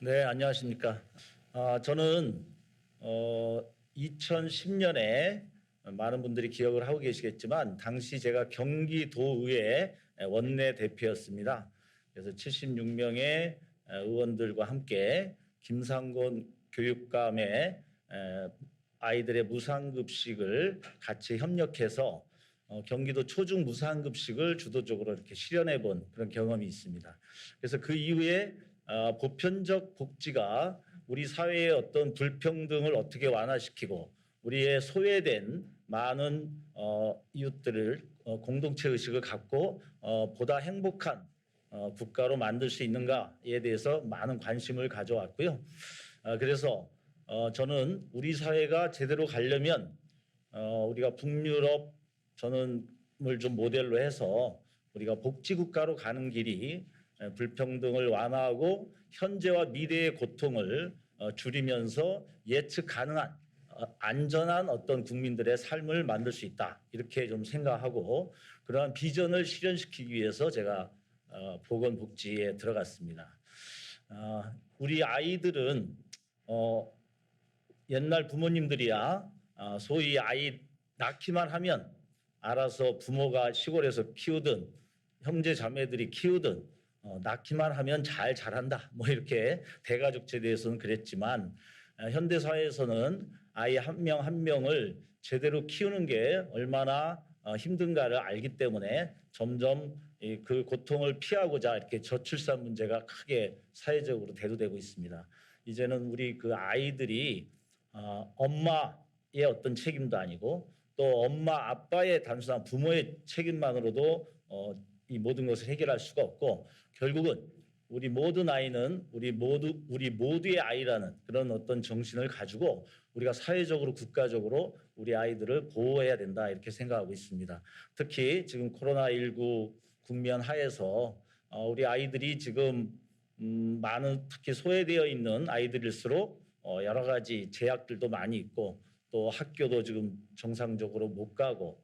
네, 안녕하십니까. 저는 2010년에 많은 분들이 기억을 하고 계시겠지만 당시 제가 경기도의회 원내 대표였습니다. 그래서 76명의 의원들과 함께 김상곤 교육감의 아이들의 무상급식을 같이 협력해서 경기도 초중 무상급식을 주도적으로 이렇게 실현해 본 그런 경험이 있습니다. 그래서 그 이후에 보편적 복지가 우리 사회의 어떤 불평등을 어떻게 완화시키고 우리의 소외된 많은 이웃들을 공동체 의식을 갖고 보다 행복한 국가로 만들 수 있는가에 대해서 많은 관심을 가져왔고요. 그래서 저는 우리 사회가 제대로 가려면 우리가 북유럽 전원을 좀 모델로 해서 우리가 복지국가로 가는 길이 불평등을 완화하고 현재와 미래의 고통을 줄이면서 예측 가능한 안전한 어떤 국민들의 삶을 만들 수 있다. 이렇게 좀 생각하고 그러한 비전을 실현시키기 위해서 제가 보건복지에 들어갔습니다. 우리 아이들은 옛날 부모님들이야 소위 아이 낳기만 하면 알아서 부모가 시골에서 키우든 형제 자매들이 키우든 낳기만 하면 잘 자란다. 뭐 이렇게 대가족제에 대해서는 그랬지만 현대 사회에서는 아이 한 명 한 명을 제대로 키우는 게 얼마나 힘든가를 알기 때문에 점점 그 고통을 피하고자 이렇게 저출산 문제가 크게 사회적으로 대두되고 있습니다. 이제는 우리 그 아이들이 엄마의 어떤 책임도 아니고 또 엄마 아빠의 단순한 부모의 책임만으로도 이 모든 것을 해결할 수가 없고 결국은 우리 모든 아이는 우리 모두의 아이라는 그런 어떤 정신을 가지고 우리가 사회적으로 국가적으로 우리 아이들을 보호해야 된다 이렇게 생각하고 있습니다. 특히 지금 코로나19 국면 하에서 우리 아이들이 지금 많은 특히 소외되어 있는 아이들일수록 여러 가지 제약들도 많이 있고 또 학교도 지금 정상적으로 못 가고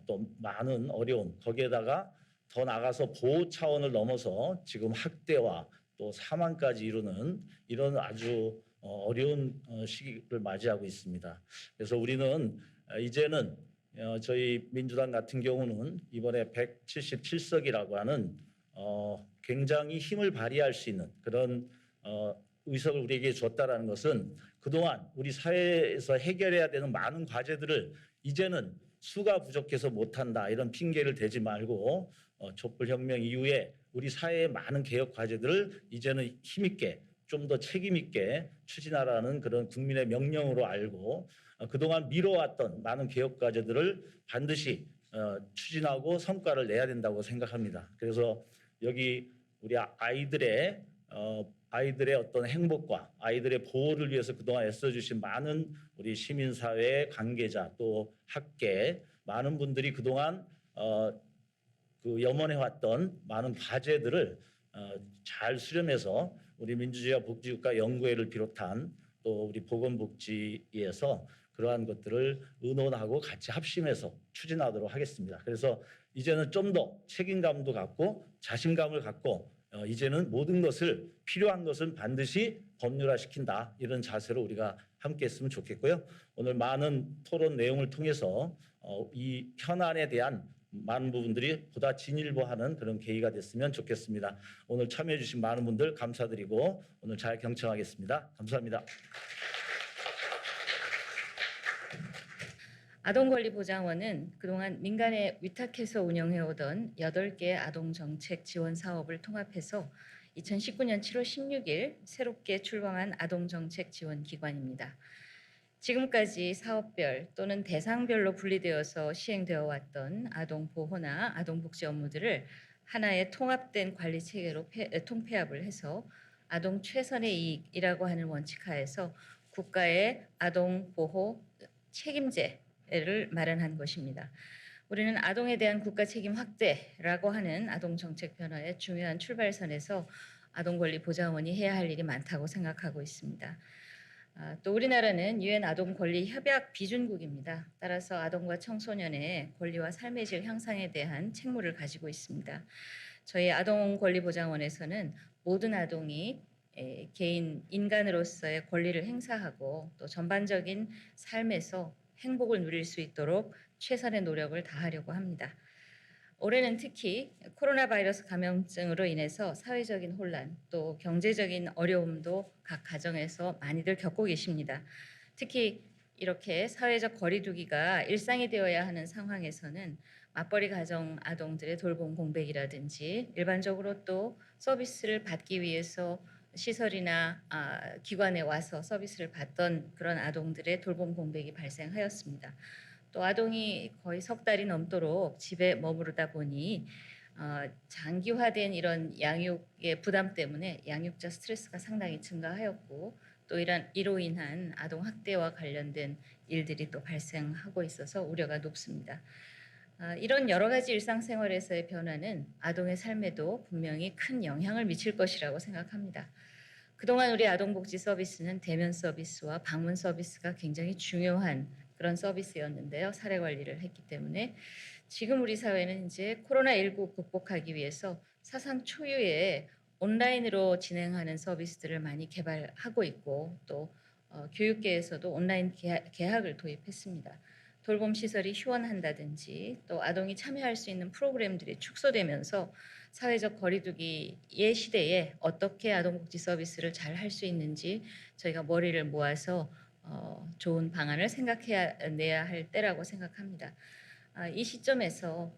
또 많은 어려움 거기에다가 더 나가서 보호 차원을 넘어서 지금 학대와 또 사망까지 이루는 이런 아주 어려운 시기를 맞이하고 있습니다. 그래서 우리는 이제는 저희 민주당 같은 경우는 이번에 177석이라고 하는 굉장히 힘을 발휘할 수 있는 그런 의석을 우리에게 줬다라는 것은 그동안 우리 사회에서 해결해야 되는 많은 과제들을 이제는 수가 부족해서 못한다 이런 핑계를 대지 말고 촛불혁명 이후에 우리 사회의 많은 개혁 과제들을 이제는 힘있게 좀 더 책임있게 추진하라는 그런 국민의 명령으로 알고 그동안 미뤄왔던 많은 개혁 과제들을 반드시 추진하고 성과를 내야 된다고 생각합니다. 그래서 여기 우리 아이들의 어떤 행복과 아이들의 보호를 위해서 그동안 애써주신 많은 우리 시민사회 관계자 또 학계 많은 분들이 그동안 그 염원해왔던 많은 과제들을 잘 수렴해서 우리 민주주의와 복지국가 연구회를 비롯한 또 우리 보건복지에서 그러한 것들을 의논하고 같이 합심해서 추진하도록 하겠습니다. 그래서 이제는 좀 더 책임감도 갖고 자신감을 갖고 이제는 모든 것을 필요한 것은 반드시 법률화시킨다 이런 자세로 우리가 함께 했으면 좋겠고요. 오늘 많은 토론 내용을 통해서 이 현안에 대한 많은 부분들이 보다 진일보하는 그런 계기가 됐으면 좋겠습니다. 오늘 참여해 주신 많은 분들 감사드리고 오늘 잘 경청하겠습니다. 감사합니다. 아동권리보장원은 그동안 민간에 위탁해서 운영해오던 8개의 아동정책 지원 사업을 통합해서 2019년 7월 16일 새롭게 출범한 아동정책 지원기관입니다. 지금까지 사업별 또는 대상별로 분리되어서 시행되어 왔던 아동보호나 아동복지 업무들을 하나의 통합된 관리체계로 통폐합을 해서 아동 최선의 이익이라고 하는 원칙 하에서 국가의 아동보호 책임제를 마련한 것입니다. 우리는 아동에 대한 국가 책임 확대라고 하는 아동정책 변화의 중요한 출발선에서 아동권리보장원이 해야 할 일이 많다고 생각하고 있습니다. 또 우리나라는 유엔 아동권리 협약 비준국입니다. 따라서 아동과 청소년의 권리와 삶의 질 향상에 대한 책무를 가지고 있습니다. 저희 아동권리보장원에서는 모든 아동이 개인 인간으로서의 권리를 행사하고 또 전반적인 삶에서 행복을 누릴 수 있도록 최선의 노력을 다하려고 합니다. 올해는 특히 코로나 바이러스 감염증으로 인해서 사회적인 혼란 또 경제적인 어려움도 각 가정에서 많이들 겪고 계십니다. 특히 이렇게 사회적 거리두기가 일상이 되어야 하는 상황에서는 맞벌이 가정 아동들의 돌봄 공백이라든지 일반적으로 또 서비스를 받기 위해서 시설이나 기관에 와서 서비스를 받던 그런 아동들의 돌봄 공백이 발생하였습니다. 또 아동이 거의 석 달이 넘도록 집에 머무르다 보니 장기화된 이런 양육의 부담 때문에 양육자 스트레스가 상당히 증가하였고 또 이로 인한 아동 학대와 관련된 일들이 또 발생하고 있어서 우려가 높습니다. 이런 여러 가지 일상생활에서의 변화는 아동의 삶에도 분명히 큰 영향을 미칠 것이라고 생각합니다. 그동안 우리 아동복지 서비스는 대면 서비스와 방문 서비스가 굉장히 중요한 그런 서비스였는데요. 사례 관리를 했기 때문에 지금 우리 사회는 이제 코로나19 극복하기 위해서 사상 초유의 온라인으로 진행하는 서비스들을 많이 개발하고 있고 또 교육계에서도 온라인 개학을 도입했습니다. 돌봄 시설이 휴원한다든지 또 아동이 참여할 수 있는 프로그램들이 축소되면서 사회적 거리두기의 시대에 어떻게 아동복지 서비스를 잘 할 수 있는지 저희가 머리를 모아서 좋은 방안을 생각해내야 할 때라고 생각합니다. 이 시점에서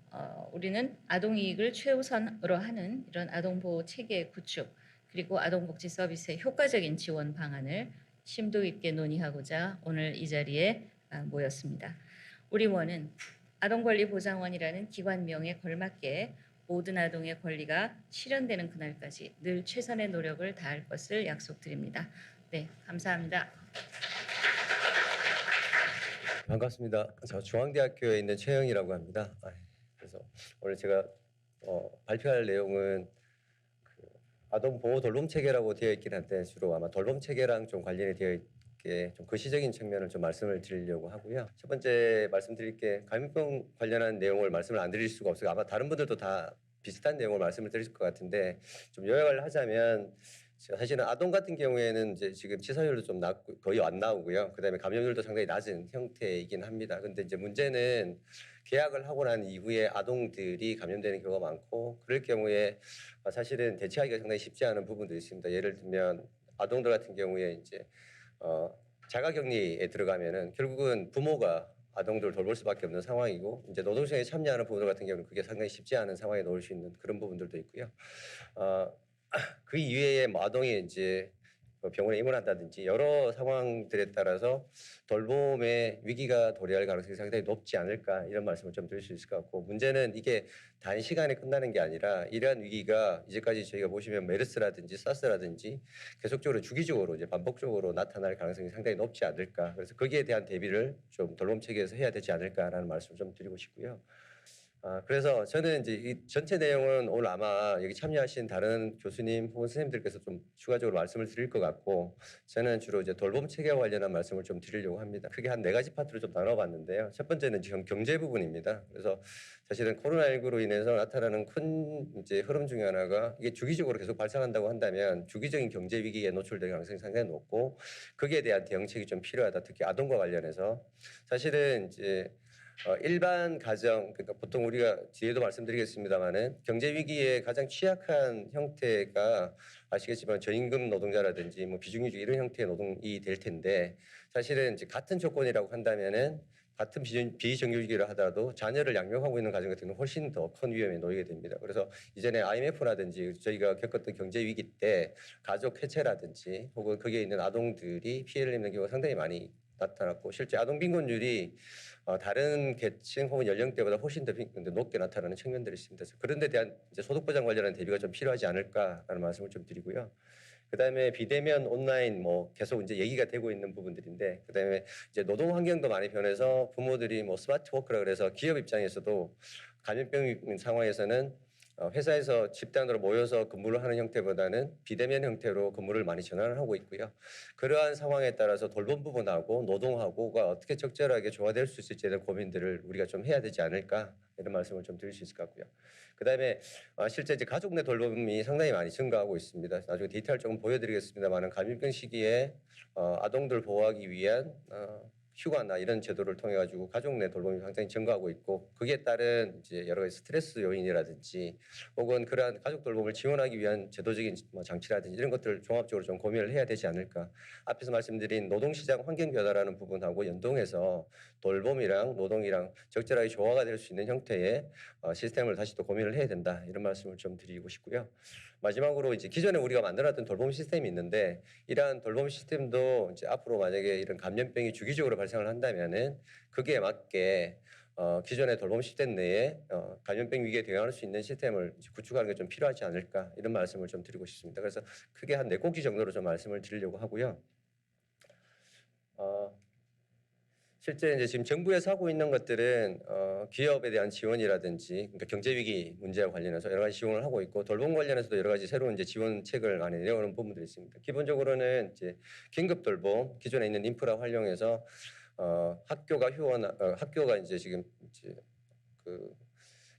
우리는 아동 이익을 최우선으로 하는 이런 아동보호 체계 구축 그리고 아동복지 서비스의 효과적인 지원 방안을 심도 있게 논의하고자 오늘 이 자리에 모였습니다. 우리 원은 아동권리보장원이라는 기관명에 걸맞게 모든 아동의 권리가 실현되는 그날까지 늘 최선의 노력을 다할 것을 약속드립니다. 네, 감사합니다. 반갑습니다. 저 중앙대학교에 있는 최영이라고 합니다. 그래서 오늘 제가 발표할 내용은 아동 보호 돌봄 체계라고 되어 있긴 한데 주로 아마 돌봄 체계랑 좀 관련이 되어 있게 좀 거시적인 측면을 좀 말씀을 드리려고 하고요. 첫 번째 말씀드릴 게 감염병 관련한 내용을 말씀을 안 드릴 수가 없어요. 아마 다른 분들도 다 비슷한 내용을 말씀을 드릴 것 같은데 좀 요약을 하자면 사실은 아동 같은 경우에는 이제 지금 치사율도 좀 낮고 거의 안 나오고요. 그다음에 감염률도 상당히 낮은 형태이긴 합니다. 근데 이제 문제는 계약을 하고 난 이후에 아동들이 감염되는 경우가 많고 그럴 경우에 사실은 대처하기가 상당히 쉽지 않은 부분도 있습니다. 예를 들면 아동들 같은 경우에 이제 자가격리에 들어가면은 결국은 부모가 아동들을 돌볼 수밖에 없는 상황이고 이제 노동시장에 참여하는 부모들 같은 경우는 그게 상당히 쉽지 않은 상황에 놓을 수 있는 그런 부분들도 있고요. 그 이외에 뭐 아동이 이제 병원에 입원한다든지 여러 상황들에 따라서 돌봄의 위기가 도래할 가능성이 상당히 높지 않을까 이런 말씀을 좀 드릴 수 있을 것 같고 문제는 이게 단시간에 끝나는 게 아니라 이러한 위기가 이제까지 저희가 보시면 메르스라든지 사스라든지 계속적으로 주기적으로 이제 반복적으로 나타날 가능성이 상당히 높지 않을까 그래서 거기에 대한 대비를 좀 돌봄 체계에서 해야 되지 않을까라는 말씀을 좀 드리고 싶고요. 그래서 저는 이제 이 전체 내용은 오늘 아마 여기 참여하신 다른 교수님 혹은 선생님들께서 좀 추가적으로 말씀을 드릴 것 같고 저는 주로 이제 돌봄 체계와 관련한 말씀을 좀 드리려고 합니다. 크게 한 4가지 파트로 좀 나눠봤는데요. 첫 번째는 지금 경제 부분입니다. 그래서 사실은 코로나19로 인해서 나타나는 큰 이제 흐름 중에 하나가 이게 주기적으로 계속 발생한다고 한다면 주기적인 경제 위기에 노출될 가능성이 상당히 높고 거기에 대한 대응책이 좀 필요하다. 특히 아동과 관련해서 사실은 이제 일반 가정 그러니까 보통 우리가 뒤에도 말씀드리겠습니다마는 경제 위기에 가장 취약한 형태가 아시겠지만 저임금 노동자라든지 뭐 비정규직 이런 형태의 노동이 될 텐데 사실은 이제 같은 조건이라고 한다면은 같은 비정규직이라 하더라도 자녀를 양육하고 있는 가정 같은 경우는 훨씬 더 큰 위험에 놓이게 됩니다. 그래서 이전에 IMF라든지 저희가 겪었던 경제 위기 때 가족 해체라든지 혹은 거기에 있는 아동들이 피해를 입는 경우가 상당히 많이 나타났고 실제 아동 빈곤율이 다른 계층 혹은 연령대보다 훨씬 더 높게 나타나는 측면들이 있습니다. 그래서 그런 데 대한 이제 소득 보장 관련한 대비가 좀 필요하지 않을까라는 말씀을 좀 드리고요. 그다음에 비대면 온라인 뭐 계속 이제 얘기가 되고 있는 부분들인데 그다음에 이제 노동 환경도 많이 변해서 부모들이 뭐 스마트 워크라 그래서 기업 입장에서도 감염병 상황에서는 회사에서 집단으로 모여서 근무를 하는 형태보다는 비대면 형태로 근무를 많이 전환을 하고 있고요. 그러한 상황에 따라서 돌봄 부분하고 노동하고가 어떻게 적절하게 조화될 수 있을지에 대한 고민들을 우리가 좀 해야 되지 않을까 이런 말씀을 좀 드릴 수 있을 것 같고요. 그다음에 실제 이제 가족 내 돌봄이 상당히 많이 증가하고 있습니다. 나중에 디테일 조금 보여드리겠습니다만은 감염병 시기에 아동들 보호하기 위한 휴가나 이런 제도를 통해 가지고 가족 내 돌봄이 굉장히 증가하고 있고 거기에 따른 이제 여러 가지 스트레스 요인이라든지 혹은 그러한 가족 돌봄을 지원하기 위한 제도적인 뭐 장치라든지 이런 것들을 종합적으로 좀 고민을 해야 되지 않을까. 앞에서 말씀드린 노동시장 환경 변화라는 부분하고 연동해서 돌봄이랑 노동이랑 적절하게 조화가 될 수 있는 형태의 시스템을 다시 또 고민을 해야 된다 이런 말씀을 좀 드리고 싶고요. 마지막으로 이제 기존에 우리가 만들어놨던 돌봄 시스템이 있는데 이러한 돌봄 시스템도 이제 앞으로 만약에 이런 감염병이 주기적으로 발생을 한다면은 그게 맞게 기존의 돌봄 시스템 내에 감염병 위기에 대응할 수 있는 시스템을 이제 구축하는 게 좀 필요하지 않을까 이런 말씀을 좀 드리고 싶습니다. 그래서 크게 한 4곡지 정도로 좀 말씀을 드리려고 하고요. 실제 이제 지금 정부에서 하고 있는 것들은 기업에 대한 지원이라든지 그러니까 경제 위기 문제와 관련해서 여러 가지 지원을 하고 있고 돌봄 관련해서도 여러 가지 새로운 이제 지원책을 많이 내놓는 부분들이 있습니다. 기본적으로는 이제 긴급 돌봄 기존에 있는 인프라 활용해서 학교가 이제 지금 이제 그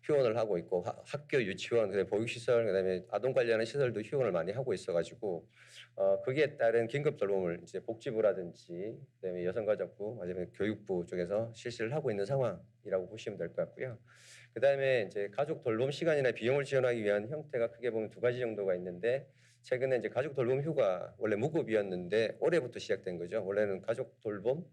휴원을 하고 있고 학교 유치원 그다음에 보육시설 그다음에 아동 관련한 시설도 휴원을 많이 하고 있어가지고 거기에 따른 긴급 돌봄을 이제 복지부라든지 그다음에 여성가족부 아니면 교육부 쪽에서 실시를 하고 있는 상황이라고 보시면 될 것 같고요. 그다음에 이제 가족 돌봄 시간이나 비용을 지원하기 위한 형태가 크게 보면 2가지 정도가 있는데 최근에 이제 가족 돌봄 휴가 원래 무급이었는데 올해부터 시작된 거죠. 원래는 가족 돌봄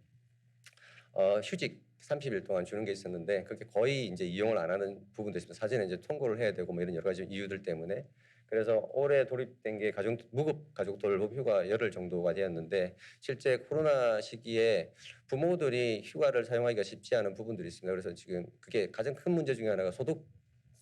휴직 30일 동안 주는 게 있었는데 그게 거의 이제 이용을 안 하는 부분도 있습니다. 사전에 이제 통보를 해야 되고 뭐 이런 여러 가지 이유들 때문에 그래서 올해 도입된 게 무급 가족 돌봄 휴가 열흘 정도가 되었는데 실제 코로나 시기에 부모들이 휴가를 사용하기가 쉽지 않은 부분들이 있습니다. 그래서 지금 그게 가장 큰 문제 중에 하나가 소득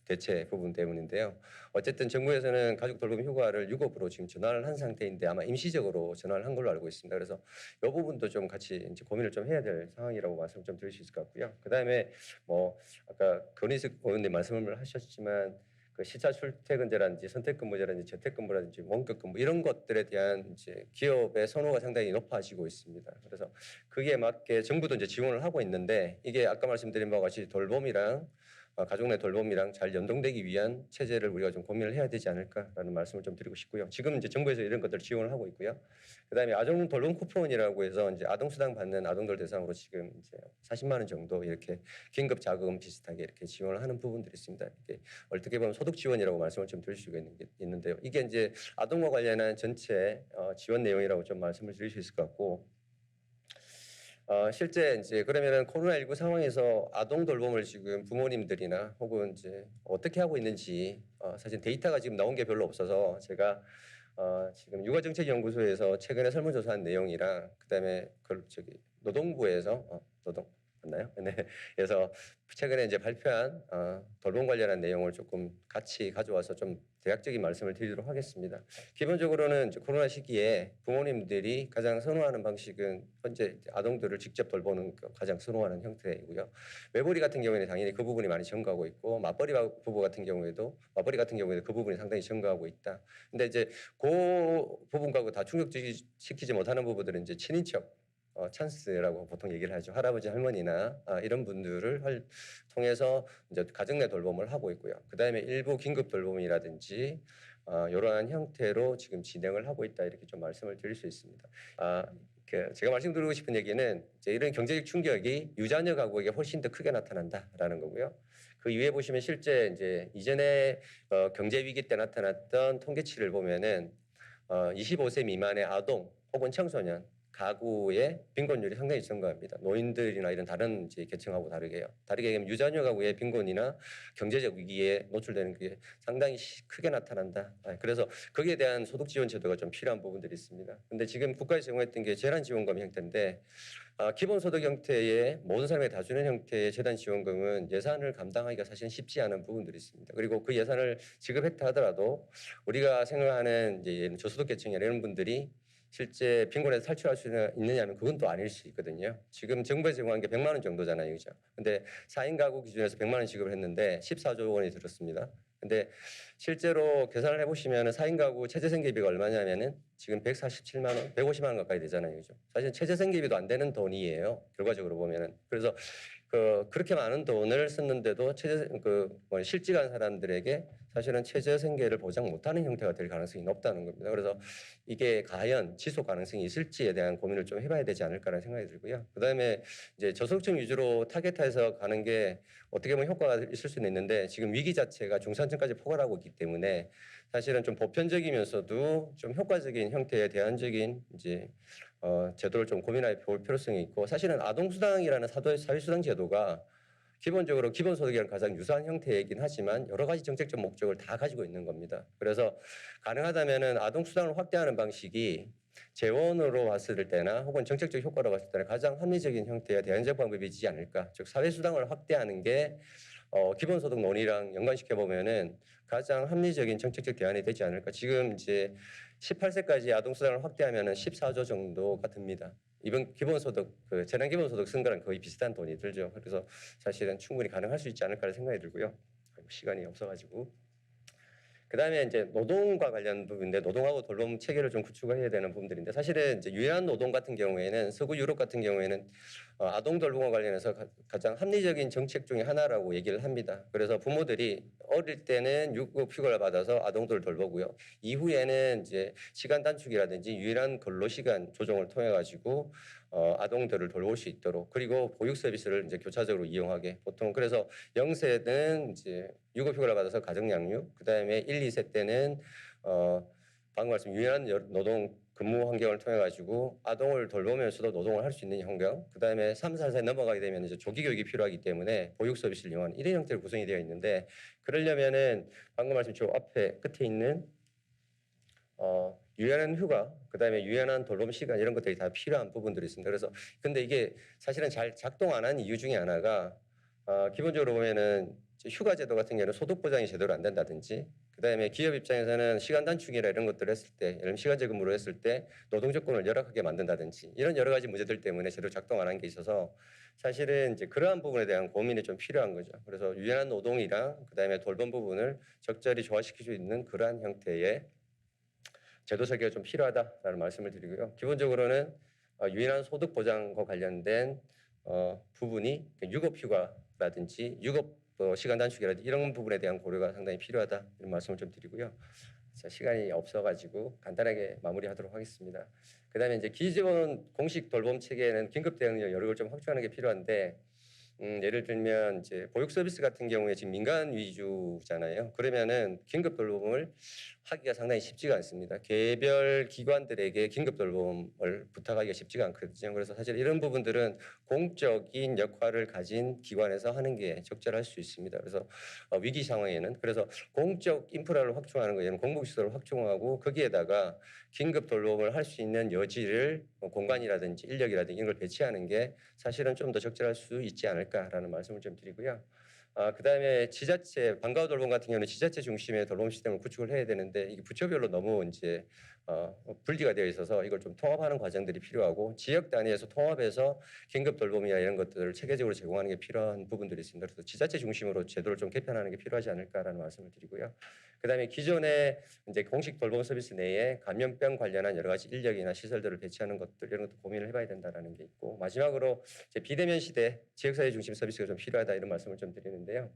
대체 부분 때문인데요. 어쨌든 정부에서는 가족 돌봄 휴가를 유급으로 지금 전환을 한 상태인데 아마 임시적으로 전환을 한 걸로 알고 있습니다. 그래서 이 부분도 좀 같이 이제 고민을 좀 해야 될 상황이라고 말씀 좀 드릴 수 있을 것 같고요. 그다음에 뭐 아까 권희숙 의원님 말씀을 하셨지만 그 시차 출퇴근제라든지 선택근무제라든지 재택근무라든지 원격근무 이런 것들에 대한 이제 기업의 선호가 상당히 높아지고 있습니다. 그래서 그게 맞게 정부도 이제 지원을 하고 있는데 이게 아까 말씀드린 바와 같이 돌봄이랑 가족 내 돌봄이랑 잘 연동되기 위한 체제를 우리가 좀 고민을 해야 되지 않을까라는 말씀을 좀 드리고 싶고요. 지금 이제 정부에서 이런 것들 지원을 하고 있고요. 그다음에 아동 돌봄 쿠폰이라고 해서 이제 아동 수당 받는 아동들 대상으로 지금 이제 40만 원 정도 이렇게 긴급 자금 비슷하게 이렇게 지원을 하는 부분들이 있습니다. 이게 어떻게 보면 소득 지원이라고 말씀을 좀 드릴 수가 있는데요. 이게 이제 아동과 관련한 전체 지원 내용이라고 좀 말씀을 드릴 수 있을 것 같고. 실제 이제 그러면은 코로나19 상황에서 아동 돌봄을 지금 부모님들이나 혹은 이제 어떻게 하고 있는지 사실 데이터가 지금 나온 게 별로 없어서 제가 지금 육아정책연구소에서 최근에 설문조사한 내용이랑 그다음에 노동부에서 노동 맞나요? 네. 그래서 최근에 이제 발표한 돌봄 관련한 내용을 조금 같이 가져와서 좀 대략적인 말씀을 드리도록 하겠습니다. 기본적으로는 이제 코로나 시기에 부모님들이 가장 선호하는 방식은 현재 아동들을 직접 돌보는 가장 선호하는 형태이고요. 외벌이 같은 경우에는 당연히 그 부분이 많이 증가하고 있고 맞벌이 부부 같은 경우에도 그 부분이 상당히 증가하고 있다. 근데 이제 그 부분과 다 충족시키지 못하는 부분들은 이제 친인척 찬스라고 보통 얘기를 하죠. 할아버지 할머니나 이런 분들을 통해서 이제 가정 내 돌봄을 하고 있고요. 그다음에 일부 긴급 돌봄이라든지 이러한 형태로 지금 진행을 하고 있다 이렇게 좀 말씀을 드릴 수 있습니다. 제가 말씀드리고 싶은 얘기는 이제 이런 경제적 충격이 유자녀 가구에게 훨씬 더 크게 나타난다라는 거고요. 그 이후에 보시면 실제 이제 이전에 경제 위기 때 나타났던 통계치를 보면은 25세 미만의 아동 혹은 청소년 가구의 빈곤율이 상당히 증가합니다. 노인들이나 이런 다른 이제 계층하고 다르게 얘기하면 유자녀 가구의 빈곤이나 경제적 위기에 노출되는 게 상당히 크게 나타난다. 그래서 거기에 대한 소득 지원 제도가 좀 필요한 부분들이 있습니다. 근데 지금 국가에서 제공했던 게 재난 지원금 형태인데 기본소득 형태의 모든 사람에게 다 주는 형태의 재난 지원금은 예산을 감당하기가 사실 쉽지 않은 부분들이 있습니다. 그리고 그 예산을 지급했다 하더라도 우리가 생각하는 이제 저소득 계층이나 이런 분들이 실제 빈곤에서 탈출할 수 있느냐면 그건 또 아닐 수 있거든요. 지금 정부에서 제공한 게 100만 원 정도잖아요. 그죠? 근데 4인 가구 기준에서 100만 원 지급을 했는데 14조 원이 들었습니다. 근데 실제로 계산을 해보시면 4인 가구 최저 생계비가 얼마냐면은 지금 147만 원, 150만 원 가까이 되잖아요, 그죠? 사실 최저 생계비도 안 되는 돈이에요. 결과적으로 보면은. 그래서 그렇게 많은 돈을 썼는데도 실직한 사람들에게 사실은 최저 생계를 보장 못하는 형태가 될 가능성이 높다는 겁니다. 그래서 이게 과연 지속 가능성이 있을지에 대한 고민을 좀 해봐야 되지 않을까라는 생각이 들고요. 그다음에 이제 저소득층 위주로 타겟해서 가는 게 어떻게 보면 효과가 있을 수는 있는데 지금 위기 자체가 중산층까지 포괄하고 있기 때문에 사실은 좀 보편적이면서도 좀 효과적인 형태의 대안적인 이제 제도를 좀 고민해 볼 필요성이 있고 사실은 아동수당이라는 사회수당 제도가 기본적으로 기본소득이랑 가장 유사한 형태이긴 하지만 여러 가지 정책적 목적을 다 가지고 있는 겁니다. 그래서 가능하다면은 아동수당을 확대하는 방식이 재원으로 봤을 때나 혹은 정책적 효과로 봤을 때는 가장 합리적인 형태의 대안적 방법이지 않을까. 즉 사회수당을 확대하는 게 기본소득 논의랑 연관시켜 보면은 가장 합리적인 정책적 대안이 되지 않을까. 지금 이제 18세까지 아동수당을 확대하면은 14조 정도가 듭니다. 이번 기본소득 재난 기본소득 쓴 거랑 거의 비슷한 돈이 들죠. 그래서 사실은 충분히 가능할 수 있지 않을까라는 생각이 들고요. 시간이 없어가지고. 그다음에 이제 노동과 관련 부분인데 노동하고 돌봄 체계를 좀 구축해야 되는 부분들인데 사실은 이제 유연 노동 같은 경우에는 서구 유럽 같은 경우에는 아동 돌봄과 관련해서 가장 합리적인 정책 중에 하나라고 얘기를 합니다. 그래서 부모들이 어릴 때는 유급 휴가를 받아서 아동들을 돌보고요. 이후에는 이제 시간 단축이라든지 유연한 근로 시간 조정을 통해 가지고 아동들을 돌볼 수 있도록 그리고 보육 서비스를 이제 교차적으로 이용하게 보통 그래서 0세는 이제 유급 휴가를 받아서 가정 양육, 그다음에 1, 2세 때는 방금 말씀 유연한 노동 근무 환경을 통해 가지고 아동을 돌보면서도 노동을 할 수 있는 환경, 그다음에 3, 4세 넘어가게 되면 이제 조기 교육이 필요하기 때문에 보육 서비스를 이용하는 이런 형태로 구성이 되어 있는데 그러려면은 방금 말씀 저 앞에 끝에 있는 유연한 휴가, 그다음에 유연한 돌봄 시간 이런 것들이 다 필요한 부분들이 있습니다. 그래서 근데 이게 사실은 잘 작동 안 한 이유 중에 하나가 기본적으로 보면은 휴가 제도 같은 경우는 소득 보장이 제대로 안 된다든지 그다음에 기업 입장에서는 시간 단축이나 이런 것들을 했을 때 예를 들면 시간제 근무를 했을 때 노동 조건을 열악하게 만든다든지 이런 여러 가지 문제들 때문에 제대로 작동 안 한 게 있어서 사실은 이제 그러한 부분에 대한 고민이 좀 필요한 거죠. 그래서 유연한 노동이랑 그다음에 돌봄 부분을 적절히 조화시킬 수 있는 그러한 형태의 제도 설계가 좀 필요하다라는 말씀을 드리고요. 기본적으로는 유연한 소득 보장과 관련된 부분이 유급휴가라든지 유급 시간 단축이라든지 이런 부분에 대한 고려가 상당히 필요하다 이런 말씀을 좀 드리고요. 자, 시간이 없어가지고 간단하게 마무리하도록 하겠습니다. 그다음에 이제 기존 공식 돌봄 체계에는 긴급 대응력 여력을 좀 확충하는 게 필요한데 예를 들면 이제 보육 서비스 같은 경우에 지금 민간 위주잖아요. 그러면은 긴급 돌봄을 하기가 상당히 쉽지가 않습니다. 개별 기관들에게 긴급 돌봄을 부탁하기가 쉽지가 않거든요. 그래서 사실 이런 부분들은 공적인 역할을 가진 기관에서 하는 게 적절할 수 있습니다. 그래서 위기 상황에는 그래서 공적 인프라를 확충하는 거예요. 공공시설을 확충하고 거기에다가 긴급 돌봄을 할 수 있는 여지를 공간이라든지 인력이라든지 이런 걸 배치하는 게 사실은 좀 더 적절할 수 있지 않을까라는 말씀을 좀 드리고요. 그다음에 지자체 방과후 돌봄 같은 경우는 지자체 중심의 돌봄 시스템을 구축을 해야 되는데 이게 부처별로 너무 이제 분리가 되어 있어서 이걸 좀 통합하는 과정들이 필요하고 지역 단위에서 통합해서 긴급 돌봄이나 이런 것들을 체계적으로 제공하는 게 필요한 부분들이 있습니다. 그래서 지자체 중심으로 제도를 좀 개편하는 게 필요하지 않을까라는 말씀을 드리고요. 그다음에 기존의 이제 공식 돌봄 서비스 내에 감염병 관련한 여러 가지 인력이나 시설들을 배치하는 것들 이런 것도 고민을 해봐야 된다라는 게 있고 마지막으로 이제 비대면 시대 지역사회 중심 서비스가 좀 필요하다 이런 말씀을 좀 드리는데요.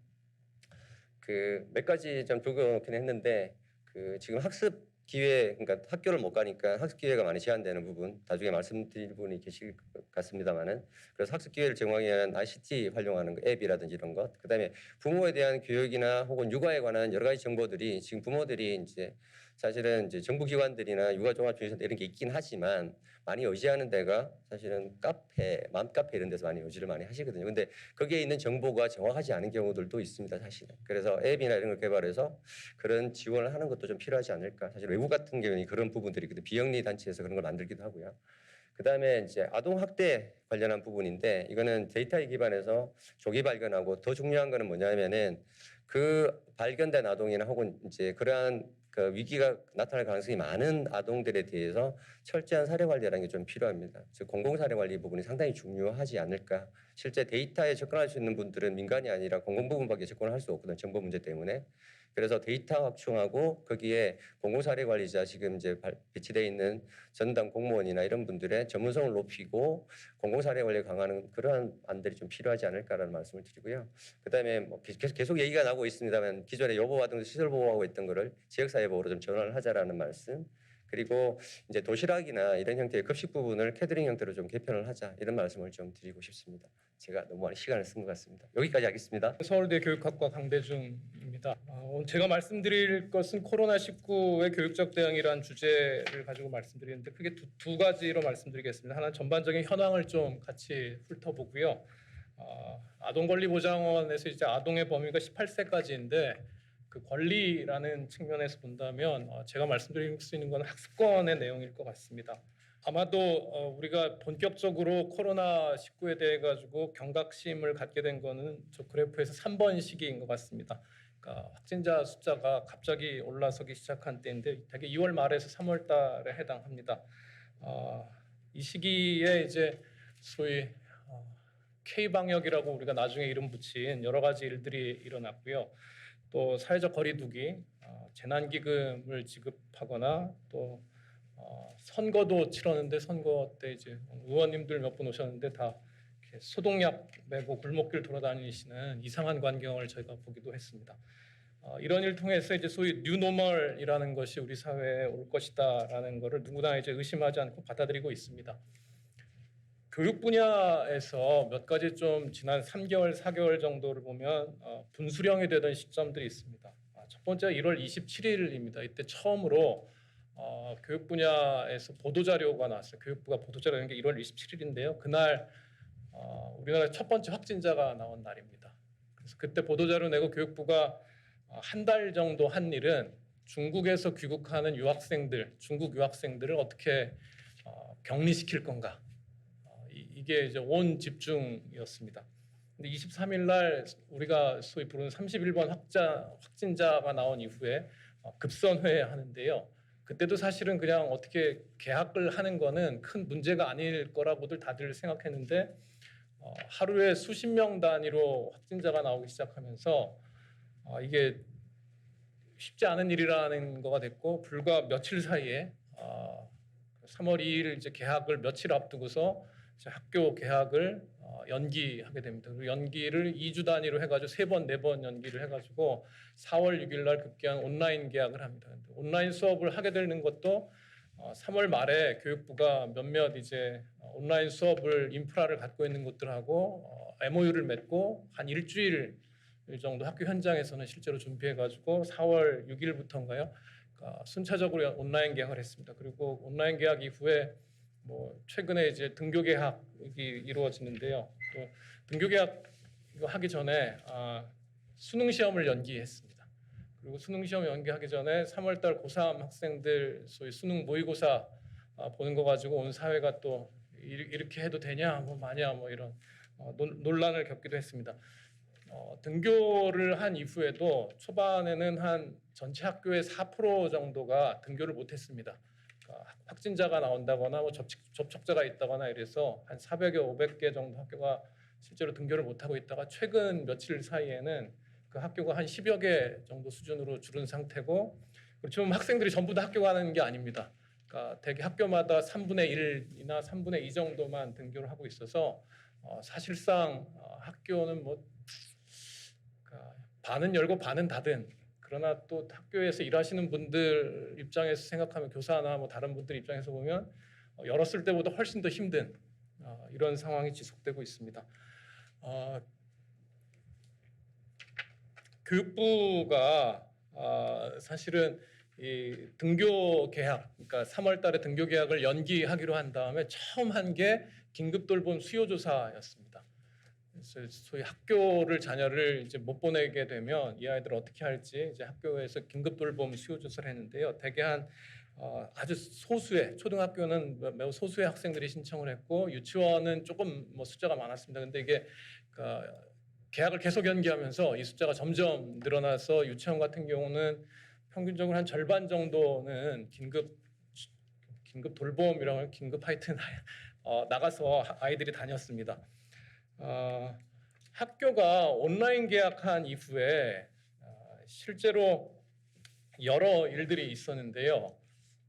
그 몇 가지 좀 적어놓긴 했는데 그 지금 학습 기회 그러니까 학교를 못 가니까 학습 기회가 많이 제한되는 부분 나중에 말씀드릴 분이 계실 것 같습니다만은 그래서 학습 기회를 제공하기 위한 ICT 활용하는 거, 앱이라든지 이런 것 그다음에 부모에 대한 교육이나 혹은 육아에 관한 여러 가지 정보들이 지금 부모들이 이제 사실은 이제 정부기관들이나 육아종합주의센터 이런 게 있긴 하지만 많이 의지하는 데가 사실은 카페, 맘카페 이런 데서 많이 의지를 많이 하시거든요. 근데 거기에 있는 정보가 정확하지 않은 경우들도 있습니다, 사실은. 그래서 앱이나 이런 걸 개발해서 그런 지원을 하는 것도 좀 필요하지 않을까. 사실 외국 같은 경우는 그런 부분들이 있거든요. 비영리 단체에서 그런 걸 만들기도 하고요. 그다음에 이제 아동 학대 관련한 부분인데 이거는 데이터에 기반해서 조기 발견하고 더 중요한 거는 뭐냐면은 그 발견된 아동이나 혹은 이제 그러한 그 위기가 나타날 가능성이 많은 아동들에 대해서 철저한 사례 관리라는 게 좀 필요합니다. 즉 공공 사례 관리 부분이 상당히 중요하지 않을까. 실제 데이터에 접근할 수 있는 분들은 민간이 아니라 공공 부분밖에 접근을 할 수 없거든요. 정보 문제 때문에. 그래서 데이터 확충하고 거기에 공공사례관리자 지금 이제 배치되어 있는 전담 공무원이나 이런 분들의 전문성을 높이고 공공사례관리 강화하는 그러한 안들이 좀 필요하지 않을까라는 말씀을 드리고요. 그다음에 뭐 계속 얘기가 나오고 있습니다만 기존에 여보호와 시설 보호하고 있던 거를 지역사회보호로 좀 전환을 하자라는 말씀. 그리고 이제 도시락이나 이런 형태의 급식 부분을 캐터링 형태로 좀 개편을 하자 이런 말씀을 좀 드리고 싶습니다. 제가 너무 많은 시간을 쓴 것 같습니다. 여기까지 하겠습니다. 서울대 교육학과 강대중입니다. 오늘 제가 말씀드릴 것은 코로나19의 교육적 대응이라는 주제를 가지고 말씀드리는데 크게 두 가지로 말씀드리겠습니다. 하나는 전반적인 현황을 좀 같이 훑어보고요. 아동권리보장원에서 이제 아동의 범위가 18세까지인데 그 권리라는 측면에서 본다면 제가 말씀드릴 수 있는 건 학습권의 내용일 것 같습니다. 아마도 우리가 본격적으로 코로나19에 대해 가지고 경각심을 갖게 된 거는 저 그래프에서 3번 시기인 것 같습니다. 그러니까 확진자 숫자가 갑자기 올라서기 시작한 때인데 대개 2월 말에서 3월 달에 해당합니다. 이 시기에 이제 소위 K 방역이라고 우리가 나중에 이름 붙인 여러 가지 일들이 일어났고요. 또 사회적 거리두기, 재난기금을 지급하거나 또 선거도 치렀는데 선거 때 이제 의원님들 몇 분 오셨는데 다 이렇게 소독약 메고 골목길 돌아다니시는 이상한 광경을 저희가 보기도 했습니다. 이런 일 통해서 이제 소위 뉴노멀이라는 것이 우리 사회에 올 것이다라는 것을 누구나 이제 의심하지 않고 받아들이고 있습니다. 교육 분야에서 몇 가지 좀 지난 3개월, 4개월 정도를 보면 분수령이 되던 시점들이 있습니다. 첫 번째 1월 27일입니다. 이때 처음으로 교육 분야에서 보도자료가 나왔어요. 교육부가 보도자료를 낸 게 1월 27일인데요. 그날 우리나라 첫 번째 확진자가 나온 날입니다. 그래서 그때 보도자료 내고 교육부가 한 달 정도 한 일은 중국에서 귀국하는 유학생들, 중국 유학생들을 어떻게 격리시킬 건가. 이게 이제 온 집중이었습니다. 근데 23일 날 우리가 소위 부르는 31번 확진자가 나온 이후에 급선회하는데요. 그때도 사실은 그냥 어떻게 개학을 하는 거는 큰 문제가 아닐 거라고들 다들 생각했는데 하루에 수십 명 단위로 확진자가 나오기 시작하면서 이게 쉽지 않은 일이라는 거가 됐고 불과 며칠 사이에 3월 2일 이제 개학을 며칠 앞두고서 이제 학교 개학을 연기하게 됩니다. 그리고 연기를 2주 단위로 해가지고 3번, 4번 연기를 해가지고 4월 6일 날 급기한 온라인 개학을 합니다. 온라인 수업을 하게 되는 것도 3월 말에 교육부가 몇몇 이제 온라인 수업을 인프라를 갖고 있는 곳들하고 MOU를 맺고 한 일주일 정도 학교 현장에서는 실제로 준비해가지고 4월 6일부터인가요? 그러니까 순차적으로 온라인 개학을 했습니다. 그리고 온라인 개학 이후에 뭐 최근에 이제 등교 개학이 이루어지는데요. 또 등교 개학 하기 전에 수능 시험을 연기했습니다. 그리고 수능 시험 연기하기 전에 3월달 고3 학생들 소위 수능 모의고사 보는 거 가지고 온 사회가 또 이렇게 해도 되냐, 뭐 마냐, 뭐 이런 논란을 겪기도 했습니다. 등교를 한 이후에도 초반에는 한 전체 학교의 4% 정도가 등교를 못했습니다. 확진자가 나온다거나 뭐 접촉자가 있다거나 이래서 한 400여 500개 정도 학교가 실제로 등교를 못하고 있다가 최근 며칠 사이에는 그 학교가 한 10여 개 정도 수준으로 줄은 상태고 지금 학생들이 전부 다 학교 가는 게 아닙니다. 그러니까 대개 학교마다 3분의 1이나 3분의 2 정도만 등교를 하고 있어서 사실상 학교는 뭐 그러니까 반은 열고 반은 닫은 그러나 또 학교에서 일하시는 분들 입장에서 생각하면 교사나 뭐 다른 분들 입장에서 보면 열었을 때보다 훨씬 더 힘든 이런 상황이 지속되고 있습니다. 교육부가 사실은 이 등교 개학, 그러니까 3월달에 등교 개학을 연기하기로 한 다음에 처음 한 게 긴급 돌봄 수요 조사였습니다. 소위 학교를 자녀를 이제 못 보내게 되면 이 아이들 어떻게 할지 이제 학교에서 긴급 돌봄 수요 조사를 했는데요. 대개 한 아주 소수의 초등학교는 매우 소수의 학생들이 신청을 했고 유치원은 조금 뭐 숫자가 많았습니다. 근데 이게 개학을 계속 연기하면서 이 숫자가 점점 늘어나서 유치원 같은 경우는 평균적으로 한 절반 정도는 긴급 돌봄이라고 긴급 하여튼 나가서 아이들이 다녔습니다. 학교가 온라인 개학한 이후에 실제로 여러 일들이 있었는데요.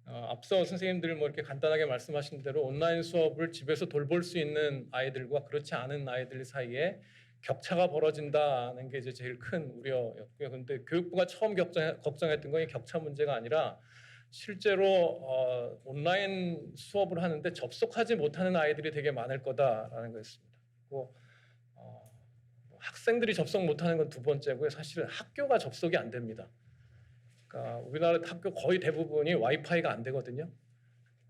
앞서 선생님들 뭐 이렇게 간단하게 말씀하신 대로 온라인 수업을 집에서 돌볼 수 있는 아이들과 그렇지 않은 아이들 사이에 격차가 벌어진다는 게 이제 제일 큰 우려였고요. 그런데 교육부가 처음 걱정했던 건 이 격차 문제가 아니라 실제로 온라인 수업을 하는데 접속하지 못하는 아이들이 되게 많을 거다라는 거였습니다. 그리고 학생들이 접속 못하는 건 두 번째고요. 사실은 학교가 접속이 안 됩니다. 그러니까 우리나라 학교 거의 대부분이 와이파이가 안 되거든요.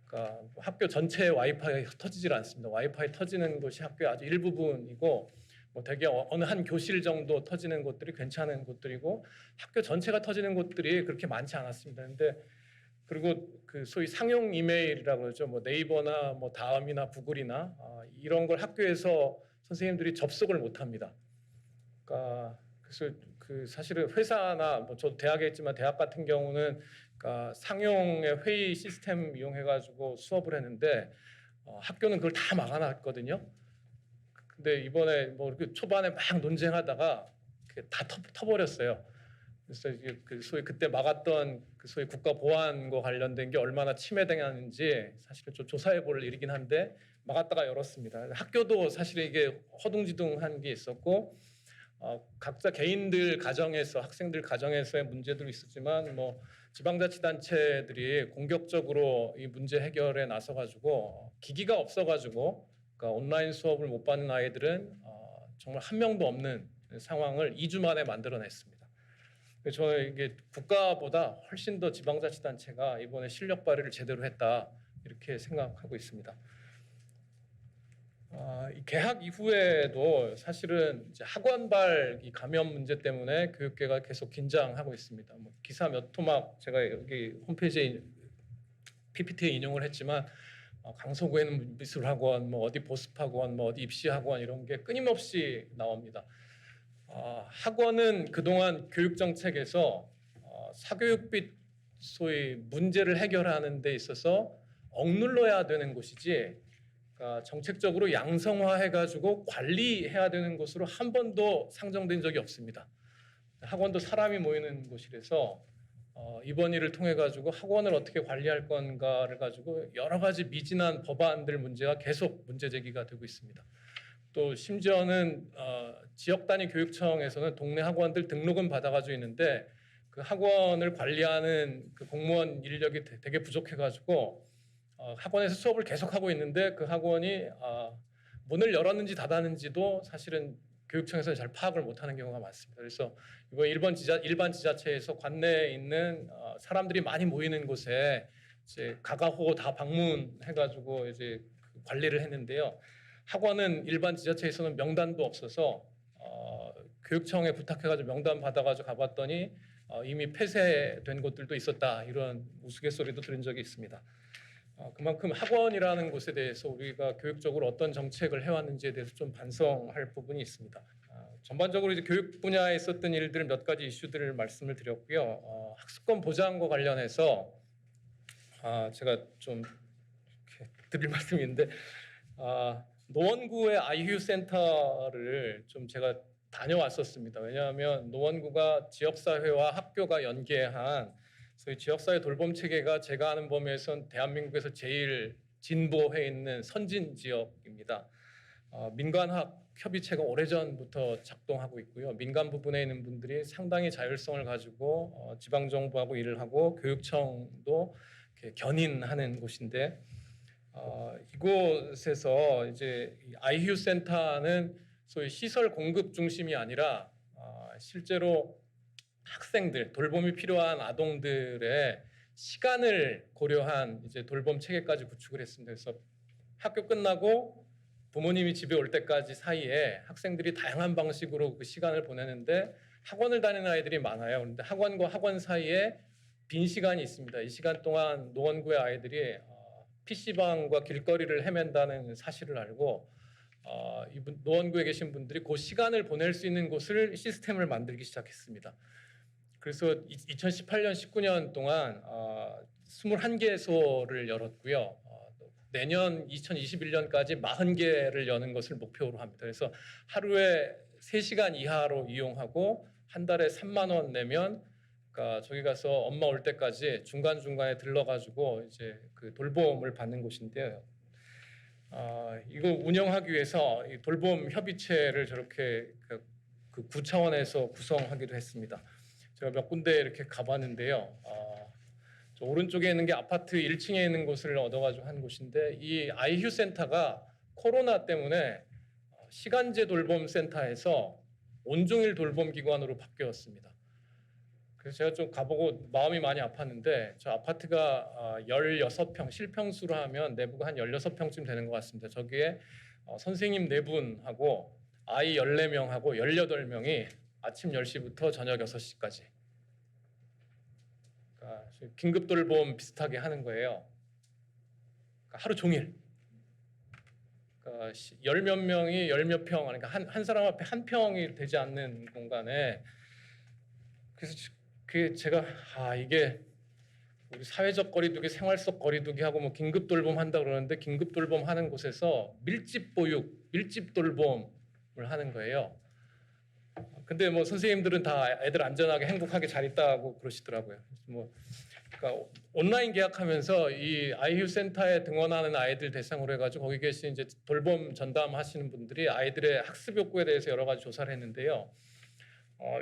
그러니까 학교 전체에 와이파이가 터지질 않습니다. 와이파이 터지는 곳이 학교의 아주 일부분이고 뭐 되게 어느 한 교실 정도 터지는 곳들이 괜찮은 곳들이고 학교 전체가 터지는 곳들이 그렇게 많지 않았습니다. 근데 그리고 그 소위 상용 이메일이라고 그러죠. 뭐 네이버나 뭐 다음이나 구글이나 이런 걸 학교에서 선생님들이 접속을 못 합니다. 그러니까 그래서 그 사실은 회사나 뭐 저도 대학에 있지만 대학 같은 경우는 그러니까 상용의 회의 시스템 이용해 가지고 수업을 했는데 학교는 그걸 다 막아놨거든요. 근데 이번에 뭐 이렇게 초반에 막 논쟁하다가 다 터버렸어요. 그래서 이게 그 소위 그때 막았던 그 소위 국가 보안과 관련된 게 얼마나 침해당하는지 사실은 좀 조사해 볼 일이긴 한데 막았다가 열었습니다. 학교도 사실 이게 허둥지둥한 게 있었고 각자 개인들 가정에서 학생들 가정에서의 문제도 있었지만 뭐 지방자치단체들이 공격적으로 이 문제 해결에 나서가지고 기기가 없어가지고 그러니까 온라인 수업을 못 받는 아이들은 정말 한 명도 없는 상황을 2주 만에 만들어냈습니다. 저는 이게 국가보다 훨씬 더 지방자치단체가 이번에 실력 발휘를 제대로 했다 이렇게 생각하고 있습니다. 이 개학 이후에도 사실은 이제 학원발 이 감염 문제 때문에 교육계가 계속 긴장하고 있습니다. 뭐 기사 몇 토막 제가 여기 홈페이지에 PPT에 인용을 했지만 강서구에는 미술학원, 뭐 어디 보습학원, 뭐 어디 입시학원 이런 게 끊임없이 나옵니다. 학원은 그동안 교육 정책에서 사교육비 소위 문제를 해결하는 데 있어서 억눌러야 되는 곳이지 그러니까 정책적으로 양성화해가지고 관리해야 되는 곳으로 한 번도 상정된 적이 없습니다. 학원도 사람이 모이는 곳이라서 이번 일을 통해 가지고 학원을 어떻게 관리할 건가를 가지고 여러 가지 미진한 법안들 문제가 계속 문제 제기가 되고 있습니다. 또 심지어는 지역 단위 교육청에서는 동네 학원들 등록은 받아가지고 있는데 그 학원을 관리하는 그 공무원 인력이 되게 부족해가지고 학원에서 수업을 계속하고 있는데 그 학원이 문을 열었는지 닫았는지도 사실은 교육청에서 잘 파악을 못하는 경우가 많습니다. 그래서 이번 일반 지자체에서 관내에 있는 사람들이 많이 모이는 곳에 이제 가가호 다 방문해가지고 이제 관리를 했는데요. 학원은 일반 지자체에서는 명단도 없어서 교육청에 부탁해가지고 명단 받아가지고 가봤더니 이미 폐쇄된 곳들도 있었다 이런 우스갯소리도 들은 적이 있습니다. 그만큼 학원이라는 곳에 대해서 우리가 교육적으로 어떤 정책을 해왔는지에 대해서 좀 반성할 부분이 있습니다. 전반적으로 이제 교육 분야에 있었던 일들 몇 가지 이슈들을 말씀을 드렸고요. 학습권 보장과 관련해서 제가 좀 이렇게 드릴 말씀인데 노원구의 아이휴 센터를 좀 제가 다녀왔었습니다. 왜냐하면 노원구가 지역사회와 학교가 연계한 소위 지역사회 돌봄 체계가 제가 아는 범위에선 대한민국에서 제일 진보해 있는 선진 지역입니다. 민간학 협의체가 오래전부터 작동하고 있고요. 민간 부분에 있는 분들이 상당히 자율성을 가지고 지방정부하고 일을 하고 교육청도 이렇게 견인하는 곳인데 이곳에서 이제 아이휴 센터는 소위 시설 공급 중심이 아니라 실제로 학생들 돌봄이 필요한 아동들의 시간을 고려한 이제 돌봄 체계까지 구축을 했습니다. 그래서 학교 끝나고 부모님이 집에 올 때까지 사이에 학생들이 다양한 방식으로 그 시간을 보내는데 학원을 다니는 아이들이 많아요. 그런데 학원과 학원 사이에 빈 시간이 있습니다. 이 시간 동안 노원구의 아이들이 PC방과 길거리를 헤맨다는 사실을 알고 이분 노원구에 계신 분들이 그 시간을 보낼 수 있는 곳을 시스템을 만들기 시작했습니다. 그래서 2018년, 19년 동안 21개소를 열었고요. 내년 2021년까지 40개를 여는 것을 목표로 합니다. 그래서 하루에 3시간 이하로 이용하고 한 달에 3만 원 내면 그러니까 저기 가서 엄마 올 때까지 중간 중간에 들러가지고 이제 그 돌봄을 받는 곳인데요. 이거 운영하기 위해서 이 돌봄 협의체를 저렇게 그 구차원에서 구성하기도 했습니다. 제가 몇 군데 이렇게 가봤는데요. 저 오른쪽에 있는 게 아파트 1층에 있는 곳을 얻어가지고 한 곳인데 이 아이휴 센터가 코로나 때문에 시간제 돌봄 센터에서 온종일 돌봄 기관으로 바뀌었습니다. 그래서 제가 좀 가보고 마음이 많이 아팠는데 저 아파트가 16평 실평수로 하면 내부가 한 16평쯤 되는 것 같습니다. 저기에 선생님 4분하고 아이 14명하고 18명이 아침 10시부터 저녁 6시까지 그러니까 긴급 돌봄 비슷하게 하는 거예요. 그러니까 하루 종일. 그러니까 10몇 명이 10몇 평, 그러니까 한 사람 앞에 한 평이 되지 않는 공간에 그래서 그 제가 이게 우리 사회적 거리두기, 생활적 거리두기 하고 뭐 긴급 돌봄 한다 그러는데 긴급 돌봄 하는 곳에서 밀집 보육, 밀집 돌봄을 하는 거예요. 근데 뭐 선생님들은 다 애들 안전하게 행복하게 잘 있다고 그러시더라고요. 뭐 그러니까 온라인 계약하면서 이 아이휴 센터에 등원하는 아이들 대상으로 해가지고 거기 계신 이제 돌봄 전담하시는 분들이 아이들의 학습 욕구에 대해서 여러 가지 조사를 했는데요.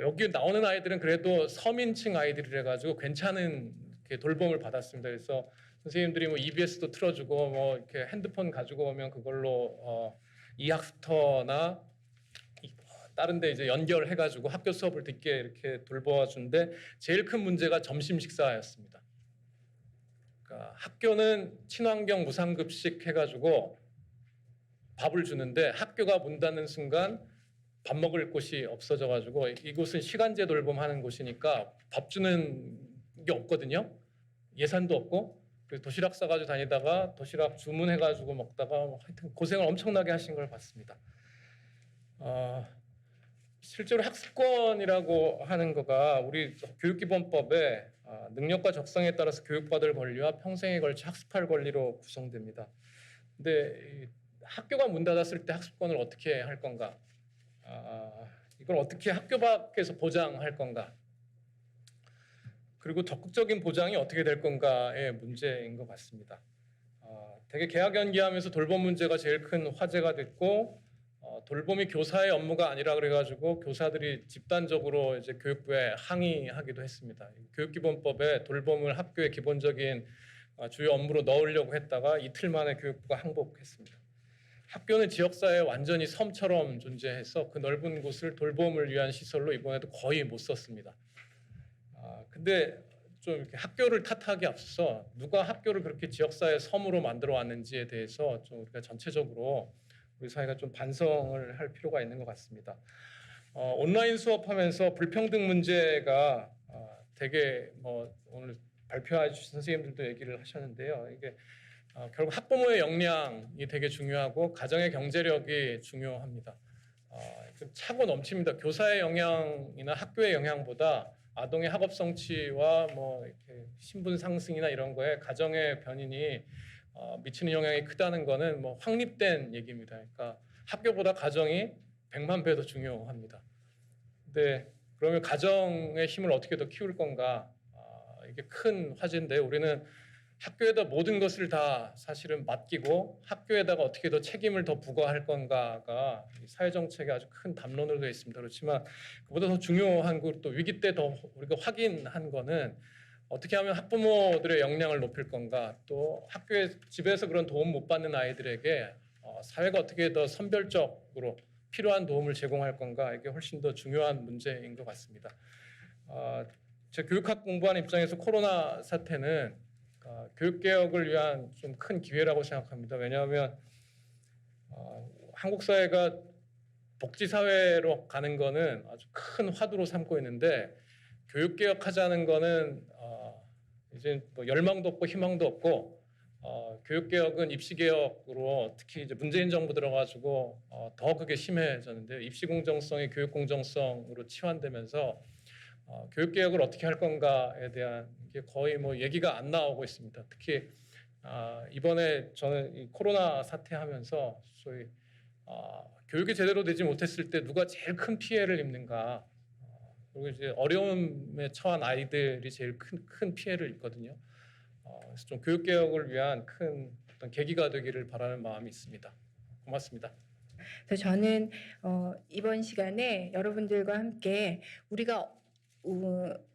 여기 나오는 아이들은 그래도 서민층 아이들이라 가지고 괜찮은 돌봄을 받았습니다. 그래서 선생님들이 뭐 EBS도 틀어주고 뭐 이렇게 핸드폰 가지고 오면 그걸로 이학스터나 다른데 이제 연결해가지고 학교 수업을 듣게 이렇게 돌봐주는데 제일 큰 문제가 점심 식사였습니다. 그러니까 학교는 친환경 무상급식 해가지고 밥을 주는데 학교가 문 닫는 순간 밥 먹을 곳이 없어져가지고 이곳은 시간제 돌봄하는 곳이니까 밥 주는 게 없거든요. 예산도 없고 그래서 도시락 싸가지고 다니다가 도시락 주문해가지고 먹다가 하여튼 고생을 엄청나게 하신 걸 봤습니다. 실제로 학습권이라고 하는 거가 우리 교육기본법에 능력과 적성에 따라서 교육받을 권리와 평생에 걸쳐 학습할 권리로 구성됩니다. 근데 학교가 문 닫았을 때 학습권을 어떻게 할 건가? 이걸 어떻게 학교 밖에서 보장할 건가? 그리고 적극적인 보장이 어떻게 될 건가의 문제인 것 같습니다. 되게 개학 연기하면서 돌봄 문제가 제일 큰 화제가 됐고 돌봄이 교사의 업무가 아니라 그래가지고 교사들이 집단적으로 이제 교육부에 항의하기도 했습니다. 교육기본법에 돌봄을 학교의 기본적인 주요 업무로 넣으려고 했다가 이틀 만에 교육부가 항복했습니다. 학교는 지역사회에 완전히 섬처럼 존재해서 그 넓은 곳을 돌봄을 위한 시설로 이번에도 거의 못 썼습니다. 근데 좀 이렇게 학교를 탓하기 앞서서 누가 학교를 그렇게 지역사회 섬으로 만들어 왔는지에 대해서 좀 우리가 전체적으로 우리 사회가 좀 반성을 할 필요가 있는 것 같습니다. 온라인 수업하면서 불평등 문제가 되게 뭐 오늘 발표해 주신 선생님들도 얘기를 하셨는데요. 이게 결국 학부모의 역량이 되게 중요하고 가정의 경제력이 중요합니다. 차고 넘칩니다. 교사의 영향이나 학교의 영향보다 아동의 학업 성취와 뭐 이렇게 신분 상승이나 이런 거에 가정의 변인이 미치는 영향이 크다는 거는 뭐 확립된 얘기입니다. 그러니까 학교보다 가정이 100만 배 더 중요합니다. 근데 그러면 가정의 힘을 어떻게 더 키울 건가? 이게 큰 화제인데 우리는 학교에다 모든 것을 다 사실은 맡기고 학교에다가 어떻게 더 책임을 더 부과할 건가가 사회정책의 아주 큰 담론으로 되어 있습니다. 그렇지만 그보다 더 중요한 것, 또 위기 때 더 우리가 확인한 거는 어떻게 하면 학부모들의 역량을 높일 건가, 또 학교에 집에서 그런 도움 못 받는 아이들에게 사회가 어떻게 더 선별적으로 필요한 도움을 제공할 건가, 이게 훨씬 더 중요한 문제인 것 같습니다. 제 교육학 공부하는 입장에서 코로나 사태는 교육개혁을 위한 좀 큰 기회라고 생각합니다. 왜냐하면 한국 사회가 복지사회로 가는 거는 아주 큰 화두로 삼고 있는데 교육개혁하자는 거는 이제 뭐 열망도 없고 희망도 없고 교육개혁은 입시개혁으로 특히 이제 문재인 정부 들어가지고 더 그게 심해졌는데요. 입시 공정성이 교육 공정성으로 치환되면서 교육개혁을 어떻게 할 건가에 대한 게 거의 뭐 얘기가 안 나오고 있습니다. 특히 이번에 저는 이 코로나 사태하면서 소위 교육이 제대로 되지 못했을 때 누가 제일 큰 피해를 입는가, 그리고 이제 어려움에 처한 아이들이 제일 큰 피해를 입거든요. 그래서 좀 교육 개혁을 위한 큰 어떤 계기가 되기를 바라는 마음이 있습니다. 고맙습니다. 그래서 저는 이번 시간에 여러분들과 함께 우리가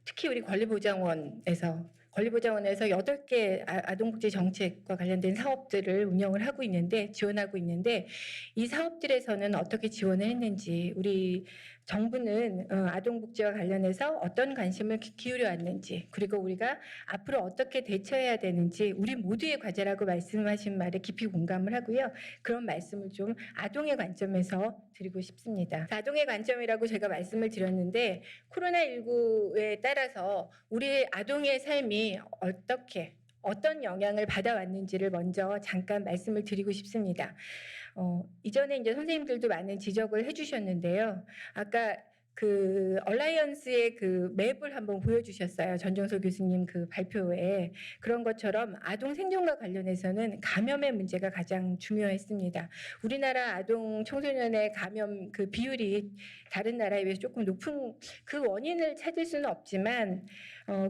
특히 우리 권리보장원에서 8개 아동복지 정책과 관련된 사업들을 운영을 하고 있는데 지원하고 있는데 이 사업들에서는 어떻게 지원을 했는지 우리 정부는 아동복지와 관련해서 어떤 관심을 기울여 왔는지 그리고 우리가 앞으로 어떻게 대처해야 되는지 우리 모두의 과제라고 말씀하신 말에 깊이 공감을 하고요. 그런 말씀을 좀 아동의 관점에서 드리고 싶습니다. 아동의 관점이라고 제가 말씀을 드렸는데 코로나19에 따라서 우리 아동의 삶이 어떤 영향을 받아왔는지를 먼저 잠깐 말씀을 드리고 싶습니다. 이전에 이제 선생님들도 많은 지적을 해주셨는데요. 아까 그 얼라이언스의 그 맵을 한번 보여주셨어요. 전종석 교수님 그 발표에. 그런 것처럼 아동 생존과 관련해서는 감염의 문제가 가장 중요했습니다. 우리나라 아동 청소년의 감염 그 비율이 다른 나라에 비해서 조금 높은 그 원인을 찾을 수는 없지만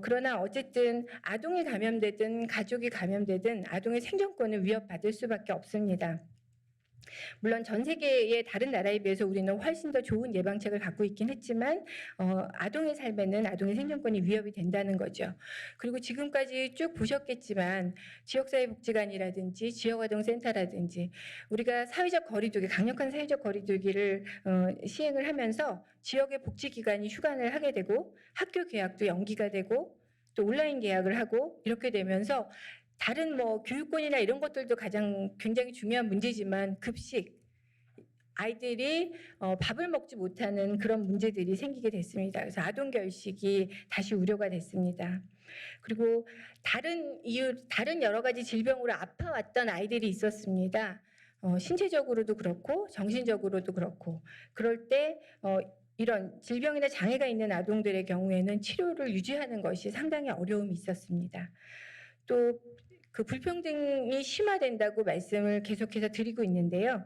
그러나 어쨌든 아동이 감염되든 가족이 감염되든 아동의 생존권을 위협받을 수밖에 없습니다. 물론 전 세계의 다른 나라에 비해서 우리는 훨씬 더 좋은 예방책을 갖고 있긴 했지만 아동의 삶에는 아동의 생존권이 위협이 된다는 거죠. 그리고 지금까지 쭉 보셨겠지만 지역사회복지관이라든지 지역아동센터라든지 우리가 사회적 거리두기, 강력한 사회적 거리두기를 시행을 하면서 지역의 복지기관이 휴관을 하게 되고 학교 개학도 연기가 되고 또 온라인 계약을 하고 이렇게 되면서 다른 뭐 교육권이나 이런 것들도 굉장히 중요한 문제지만 급식 아이들이 밥을 먹지 못하는 그런 문제들이 생기게 됐습니다. 그래서 아동 결식이 다시 우려가 됐습니다. 그리고 다른 여러 가지 질병으로 아파왔던 아이들이 있었습니다. 신체적으로도 그렇고 정신적으로도 그렇고 그럴 때 이런 질병이나 장애가 있는 아동들의 경우에는 치료를 유지하는 것이 상당히 어려움이 있었습니다. 또 그 불평등이 심화된다고 말씀을 계속해서 드리고 있는데요.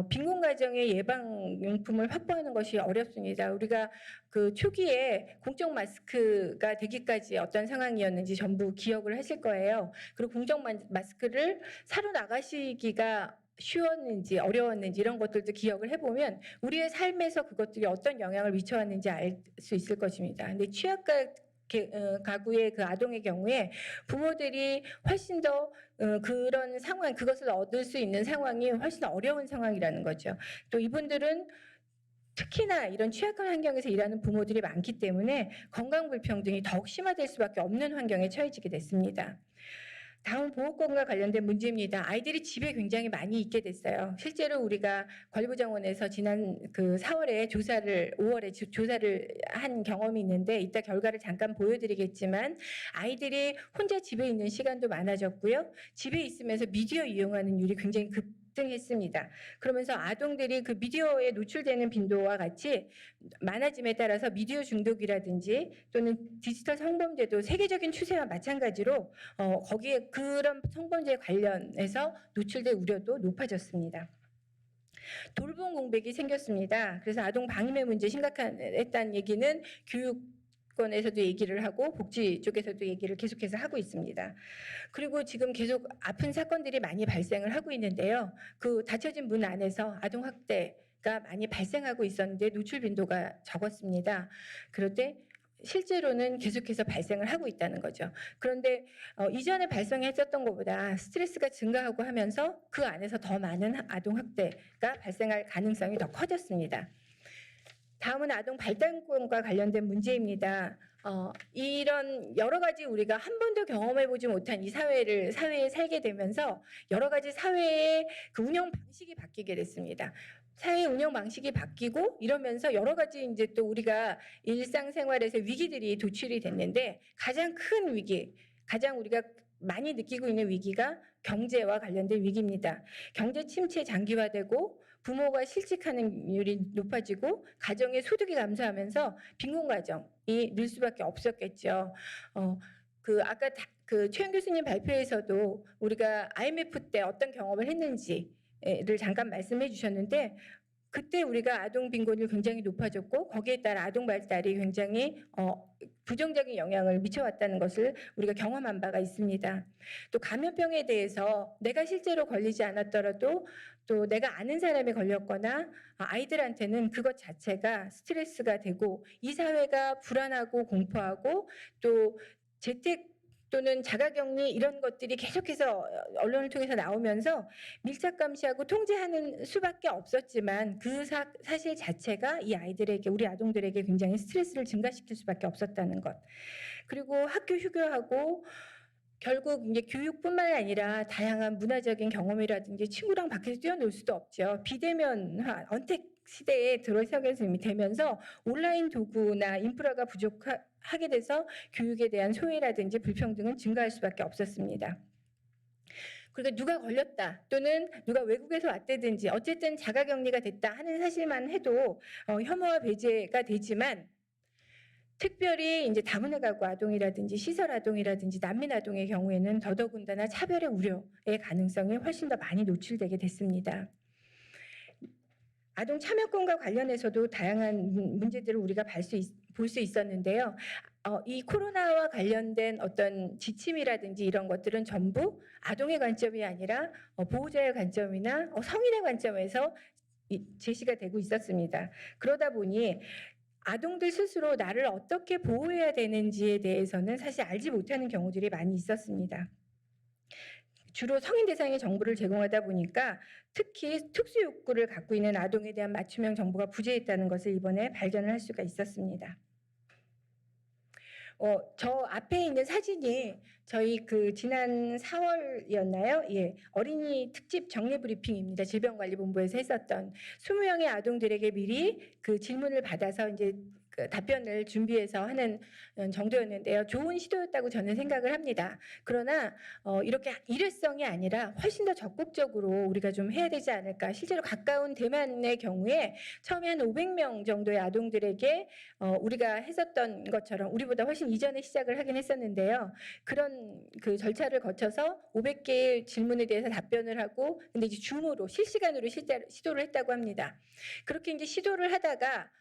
빈곤 가정의 예방용품을 확보하는 것이 어렵습니다. 우리가 그 초기에 공적 마스크가 되기까지 어떤 상황이었는지 전부 기억을 하실 거예요. 그리고 공적 마스크를 사러 나가시기가 쉬웠는지 어려웠는지 이런 것들도 기억을 해보면 우리의 삶에서 그것들이 어떤 영향을 미쳐왔는지 알 수 있을 것입니다. 근데 취약가 가구의 그 아동의 경우에 부모들이 훨씬 더 그런 상황, 그것을 얻을 수 있는 상황이 훨씬 어려운 상황이라는 거죠. 또 이분들은 특히나 이런 취약한 환경에서 일하는 부모들이 많기 때문에 건강 불평등이 더욱 심화될 수밖에 없는 환경에 처해지게 됐습니다. 다음 보호권과 관련된 문제입니다. 아이들이 집에 굉장히 많이 있게 됐어요. 실제로 우리가 권리보장원에서 지난 그 5월에 조사를 한 경험이 있는데 이따 결과를 잠깐 보여드리겠지만 아이들이 혼자 집에 있는 시간도 많아졌고요. 집에 있으면서 미디어 이용하는 율이 굉장히 급등했습니다. 그러면서 아동들이 그 미디어에 노출되는 빈도와 같이 많아짐에 따라서 미디어 중독이라든지 또는 디지털 성범죄도 세계적인 추세와 마찬가지로 거기에 그런 성범죄 관련해서 노출될 우려도 높아졌습니다. 돌봄 공백이 생겼습니다. 그래서 아동 방임의 문제 심각했다는 얘기는 교육권에서도 얘기를 하고 복지 쪽에서도 얘기를 계속해서 하고 있습니다. 그리고 지금 계속 아픈 사건들이 많이 발생을 하고 있는데요. 그 닫혀진 문 안에서 아동 학대가 많이 발생하고 있었는데 노출 빈도가 적었습니다. 그런데 실제로는 계속해서 발생을 하고 있다는 거죠. 그런데 이전에 발생했었던 것보다 스트레스가 증가하고 하면서 그 안에서 더 많은 아동 학대가 발생할 가능성이 더 커졌습니다. 다음은 아동 발달권과 관련된 문제입니다. 이런 여러 가지 우리가 한 번도 경험해보지 못한 이 사회에 살게 되면서 여러 가지 사회의 그 운영 방식이 바뀌게 됐습니다. 사회 운영 방식이 바뀌고 이러면서 여러 가지 이제 또 우리가 일상생활에서 위기들이 도출이 됐는데 가장 큰 위기, 가장 우리가 많이 느끼고 있는 위기가 경제와 관련된 위기입니다. 경제 침체 장기화되고 부모가 실직하는 율이 높아지고 가정의 소득이 감소하면서 빈곤 가정이 늘 수밖에 없었겠죠. 아까 그 최영 교수님 발표에서도 우리가 IMF 때 어떤 경험을 했는지를 잠깐 말씀해 주셨는데 그때 우리가 아동 빈곤율 굉장히 높아졌고 거기에 따라 아동 발달이 굉장히 부정적인 영향을 미쳐왔다는 것을 우리가 경험한 바가 있습니다. 또 감염병에 대해서 내가 실제로 걸리지 않았더라도 또 내가 아는 사람이 걸렸거나 아이들한테는 그것 자체가 스트레스가 되고 이 사회가 불안하고 공포하고 또 재택 또는 자가격리 이런 것들이 계속해서 언론을 통해서 나오면서 밀착 감시하고 통제하는 수밖에 없었지만 그 사실 자체가 이 아이들에게 우리 아동들에게 굉장히 스트레스를 증가시킬 수밖에 없었다는 것. 그리고 학교 휴교하고 결국 이제 교육뿐만 아니라 다양한 문화적인 경험이라든지 친구랑 밖에서 뛰어놀 수도 없죠. 비대면화, 언택 시대에 들어서게 되면서 온라인 도구나 인프라가 부족하게 돼서 교육에 대한 소외라든지 불평등은 증가할 수밖에 없었습니다. 그러니까 누가 걸렸다 또는 누가 외국에서 왔다든지 어쨌든 자가격리가 됐다 하는 사실만 해도 혐오와 배제가 되지만 특별히 이제 다문화 가구 아동이라든지 시설 아동이라든지 난민 아동의 경우에는 더더군다나 차별의 우려의 가능성이 훨씬 더 많이 노출되게 됐습니다. 아동 참여권과 관련해서도 다양한 문제들을 우리가 볼 수 있었는데요. 이 코로나와 관련된 어떤 지침이라든지 이런 것들은 전부 아동의 관점이 아니라 보호자의 관점이나 성인의 관점에서 제시가 되고 있었습니다. 그러다 보니 아동들 스스로 나를 어떻게 보호해야 되는지에 대해서는 사실 알지 못하는 경우들이 많이 있었습니다. 주로 성인 대상의 정보를 제공하다 보니까 특히 특수 욕구를 갖고 있는 아동에 대한 맞춤형 정보가 부재했다는 것을 이번에 발견을 할 수가 있었습니다. 저 앞에 있는 사진이 저희 지난 4월이었나요? 예, 어린이 특집 정례 브리핑입니다. 질병관리본부에서 했었던 20명의 아동들에게 미리 그 질문을 받아서 이제 답변을 준비해서 하는 정도였는데요. 좋은 시도였다고 저는 생각을 합니다. 그러나 이렇게 일회성이 아니라 훨씬 더 적극적으로 우리가 좀 해야 되지 않을까. 실제로 가까운 대만의 경우에 처음에 한 500명 정도의 아동들에게 우리가 했었던 것처럼 우리보다 훨씬 이전에 시작을 하긴 했었는데요. 그런 그 절차를 거쳐서 500개의 질문에 대해서 답변을 하고 근데 이제 줌으로 실시간으로 시도를 했다고 합니다. 그렇게 이제 시도를 하다가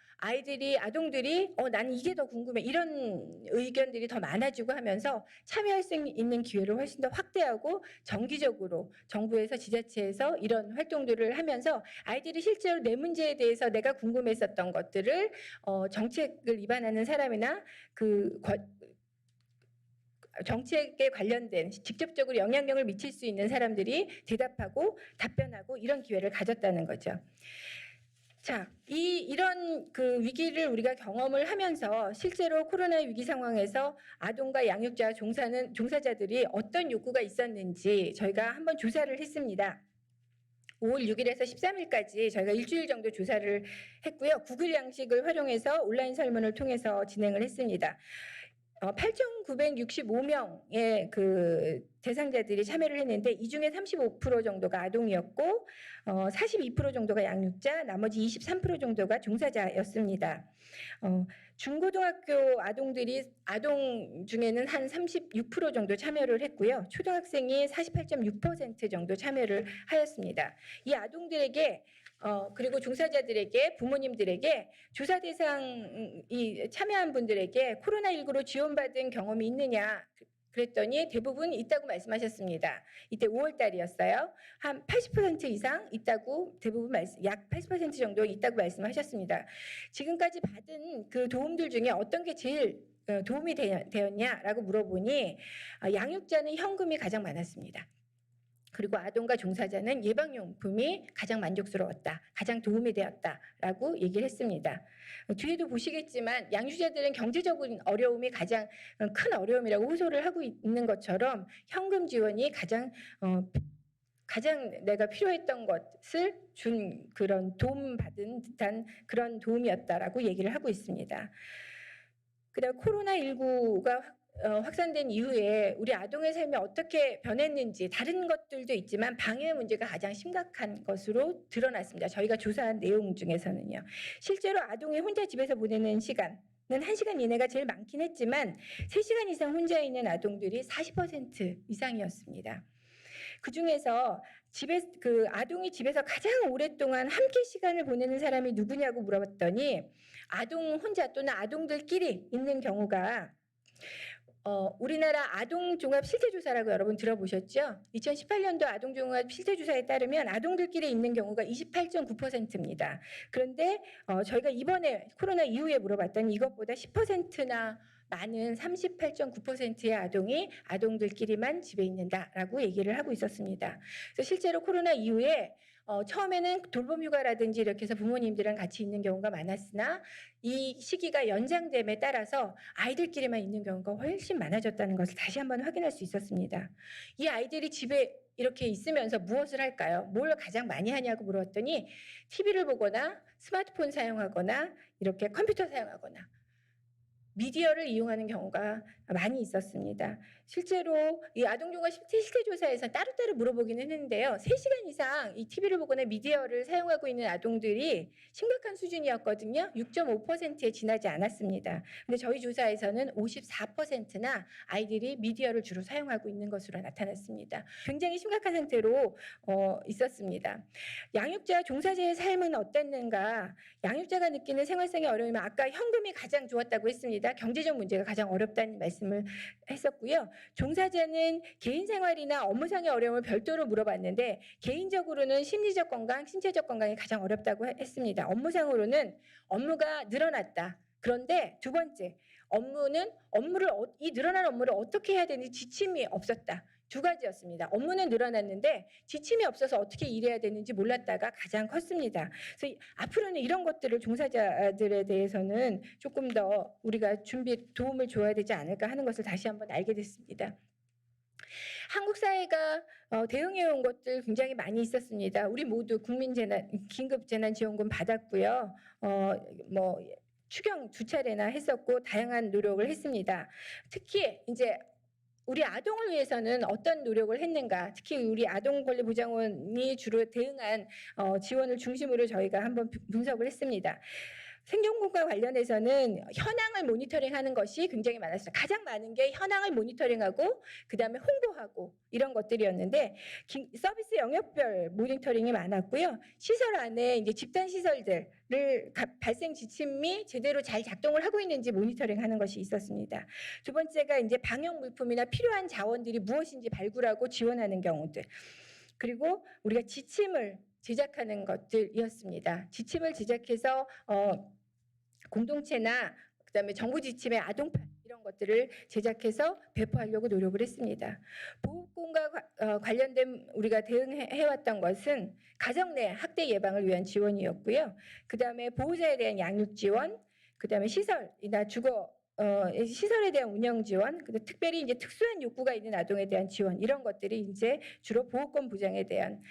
아동들이 나는 이게 더 궁금해 이런 의견들이 더 많아지고 하면서 참여할 수 있는 기회를 훨씬 더 확대하고 정기적으로 정부에서 지자체에서 이런 활동들을 하면서 아이들이 실제로 내 문제에 대해서 내가 궁금했었던 것들을 정책을 위반하는 사람이나 정책에 관련된 직접적으로 영향력을 미칠 수 있는 사람들이 대답하고 답변하고 이런 기회를 가졌다는 거죠. 자, 이런 위기를 우리가 경험을 하면서 실제로 코로나 위기 상황에서 아동과 양육자 종사자들이 어떤 욕구가 있었는지 저희가 한번 조사를 했습니다. 5월 6일에서 13일까지 저희가 일주일 정도 조사를 했고요. 구글 양식을 활용해서 온라인 설문을 통해서 진행을 했습니다. 8,965명의 대상자들이 참여를 했는데 이 중에 35% 정도가 아동이었고 42% 정도가 양육자, 나머지 23% 정도가 종사자였습니다. 중고등학교 아동 중에는 한 36% 정도 참여를 했고요. 초등학생이 48.6% 정도 참여를 하였습니다. 이 아동들에게 그리고 종사자들에게 부모님들에게 조사 대상이 참여한 분들에게 코로나19로 지원받은 경험이 있느냐 그랬더니 대부분 있다고 말씀하셨습니다. 이때 5월 달이었어요. 한 80% 이상 있다고 약 80% 정도 있다고 말씀하셨습니다. 지금까지 받은 그 도움들 중에 어떤 게 제일 도움이 되었냐라고 물어보니 양육자는 현금이 가장 많았습니다. 그리고 아동과 종사자는 예방용품이 가장 만족스러웠다, 가장 도움이 되었다라고 얘기를 했습니다. 뒤에도 보시겠지만 양육자들은 경제적인 어려움이 가장 큰 어려움이라고 호소를 하고 있는 것처럼 현금 지원이 가장 내가 필요했던 것을 준 그런 도움받은 듯한 그런 도움이었다라고 얘기를 하고 있습니다. 그다음 코로나19가 확산된 이후에 우리 아동의 삶이 어떻게 변했는지 다른 것들도 있지만 방해 문제가 가장 심각한 것으로 드러났습니다. 저희가 조사한 내용 중에서는요. 실제로 아동이 혼자 집에서 보내는 시간은 1시간 이내가 제일 많긴 했지만 3시간 이상 혼자 있는 아동들이 40% 이상이었습니다. 그 중에서 아동이 집에서 가장 오랫동안 함께 시간을 보내는 사람이 누구냐고 물어봤더니 아동 혼자 또는 아동들끼리 있는 경우가 우리나라 아동종합실태조사라고 여러분 들어보셨죠? 2018년도 아동종합실태조사에 따르면 아동들끼리 있는 경우가 28.9%입니다. 그런데 저희가 이번에 코로나 이후에 물어봤더니 이것보다 10%나 많은 38.9%의 아동이 아동들끼리만 집에 있는다라고 얘기를 하고 있었습니다. 그래서 실제로 코로나 이후에 처음에는 돌봄휴가라든지 이렇게 해서 부모님들이랑 같이 있는 경우가 많았으나 이 시기가 연장됨에 따라서 아이들끼리만 있는 경우가 훨씬 많아졌다는 것을 다시 한번 확인할 수 있었습니다. 이 아이들이 집에 이렇게 있으면서 무엇을 할까요? 뭘 가장 많이 하냐고 물었더니 TV를 보거나 스마트폰 사용하거나 이렇게 컴퓨터 사용하거나 미디어를 이용하는 경우가 많이 있었습니다. 실제로 이 아동종합 실태조사에서 따로따로 물어보기는 했는데요. 3시간 이상 이 TV를 보거나 미디어를 사용하고 있는 아동들이 심각한 수준이었거든요. 6.5%에 지나지 않았습니다. 근데 저희 조사에서는 54%나 아이들이 미디어를 주로 사용하고 있는 것으로 나타났습니다. 굉장히 심각한 상태로 있었습니다. 양육자 종사자의 삶은 어땠는가? 양육자가 느끼는 생활상의 어려움은 아까 현금이 가장 좋았다고 했습니다. 경제적 문제가 가장 어렵다는 말씀을 했었고요. 종사자는 개인 생활이나 업무상의 어려움을 별도로 물어봤는데 개인적으로는 심리적 건강, 신체적 건강이 가장 어렵다고 했습니다. 업무상으로는 업무가 늘어났다. 그런데 두 번째, 이 늘어난 업무를 어떻게 해야 되는지 지침이 없었다. 두 가지였습니다. 업무는 늘어났는데 지침이 없어서 어떻게 일해야 되는지 몰랐다가 가장 컸습니다. 그래서 앞으로는 이런 것들을 종사자들에 대해서는 조금 더 우리가 도움을 줘야 되지 않을까 하는 것을 다시 한번 알게 됐습니다. 한국 사회가 대응해 온 것들 굉장히 많이 있었습니다. 우리 모두 긴급재난지원금 받았고요. 추경 2차례나 했었고 다양한 노력을 했습니다. 특히 이제 우리 아동을 위해서는 어떤 노력을 했는가, 특히 우리 아동권리보장원이 주로 대응한 지원을 중심으로 저희가 한번 분석을 했습니다. 생존권과 관련해서는 현황을 모니터링하는 것이 굉장히 많았어요. 가장 많은 게 현황을 모니터링하고 그다음에 홍보하고 이런 것들이었는데 서비스 영역별 모니터링이 많았고요. 시설 안에 이제 집단 시설들을 발생 지침이 제대로 잘 작동을 하고 있는지 모니터링하는 것이 있었습니다. 두 번째가 이제 방역 물품이나 필요한 자원들이 무엇인지 발굴하고 지원하는 경우들. 그리고 우리가 지침을 제작하는 것들이었습니다. 지침을 제작해서 공동체나 그다음에 정부 지침의 아동판 이런 것들을 제작해서 배포하려고 노력을 했습니다. 보호권과 관련된 우리가 대응해왔던 것은 가정 내 학대 예방을 위한 지원이었고요. 그다음에 보호자에 대한 양육 지원, 그다음에 시설이나 시설에 대한 운영 지원, 특별히 이제 특수한 욕구가 있는 아동에 대한 지원 이런 것들이 이제 주로 보호권 보장에 대한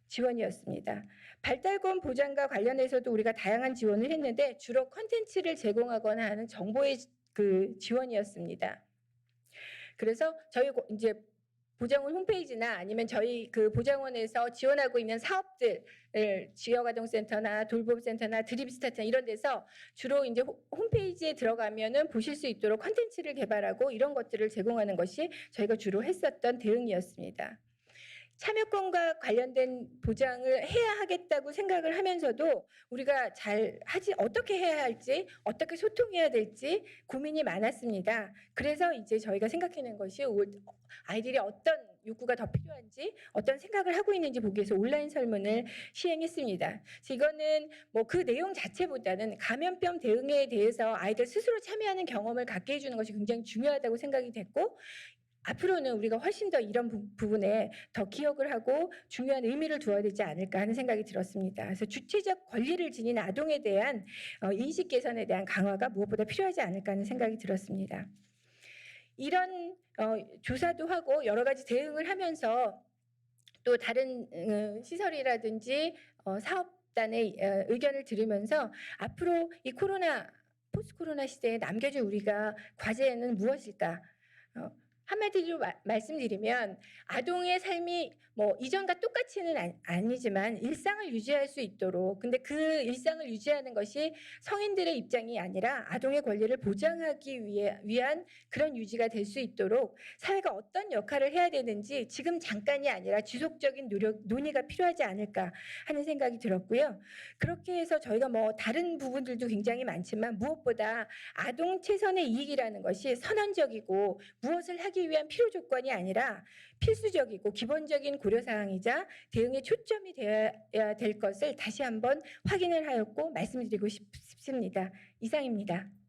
지원이었습니다. 발달권 보장과 관련해서도 우리가 다양한 지원을 했는데 주로 콘텐츠를 제공하거나 하는 정보의 지원이었습니다. 그래서 저희 이제 보장원 홈페이지나 아니면 저희 보장원에서 지원하고 있는 사업들을 지역아동센터나 돌봄센터나 드림스타트나 이런 데서 주로 이제 홈페이지에 들어가면은 보실 수 있도록 콘텐츠를 개발하고 이런 것들을 제공하는 것이 저희가 주로 했었던 대응이었습니다. 참여권과 관련된 보장을 해야 하겠다고 생각을 하면서도 우리가 어떻게 해야 할지, 어떻게 소통해야 될지 고민이 많았습니다. 그래서 이제 저희가 생각해낸 것이 아이들이 어떤 욕구가 더 필요한지, 어떤 생각을 하고 있는지 보기 위해서 온라인 설문을 시행했습니다. 그래서 이거는 그 내용 자체보다는 감염병 대응에 대해서 아이들 스스로 참여하는 경험을 갖게 해주는 것이 굉장히 중요하다고 생각이 됐고, 앞으로는 우리가 훨씬 더 이런 부분에 더 기억을 하고 중요한 의미를 두어야 되지 않을까 하는 생각이 들었습니다. 그래서 주체적 권리를 지닌 아동에 대한 인식 개선에 대한 강화가 무엇보다 필요하지 않을까 하는 생각이 들었습니다. 이런 조사도 하고 여러 가지 대응을 하면서 또 다른 시설이라든지 사업단의 의견을 들으면서 앞으로 이 포스트 코로나 시대에 남겨줄 우리가 과제는 무엇일까? 한마디로 말씀드리면 아동의 삶이 뭐 이전과 똑같이는 아니지만 일상을 유지할 수 있도록, 근데 그 일상을 유지하는 것이 성인들의 입장이 아니라 아동의 권리를 보장하기 위한 그런 유지가 될 수 있도록 사회가 어떤 역할을 해야 되는지 지금 잠깐이 아니라 지속적인 논의가 필요하지 않을까 하는 생각이 들었고요. 그렇게 해서 저희가 뭐 다른 부분들도 굉장히 많지만 무엇보다 아동 최선의 이익이라는 것이 선언적이고 무엇을 하기 위한 필요 조건이 아니라 필수적이고 기본적인 고려사항이자 대응의 초점이 되어야 될 것을 다시 한번 확인을 하였고 말씀드리고 싶습니다. 이상입니다.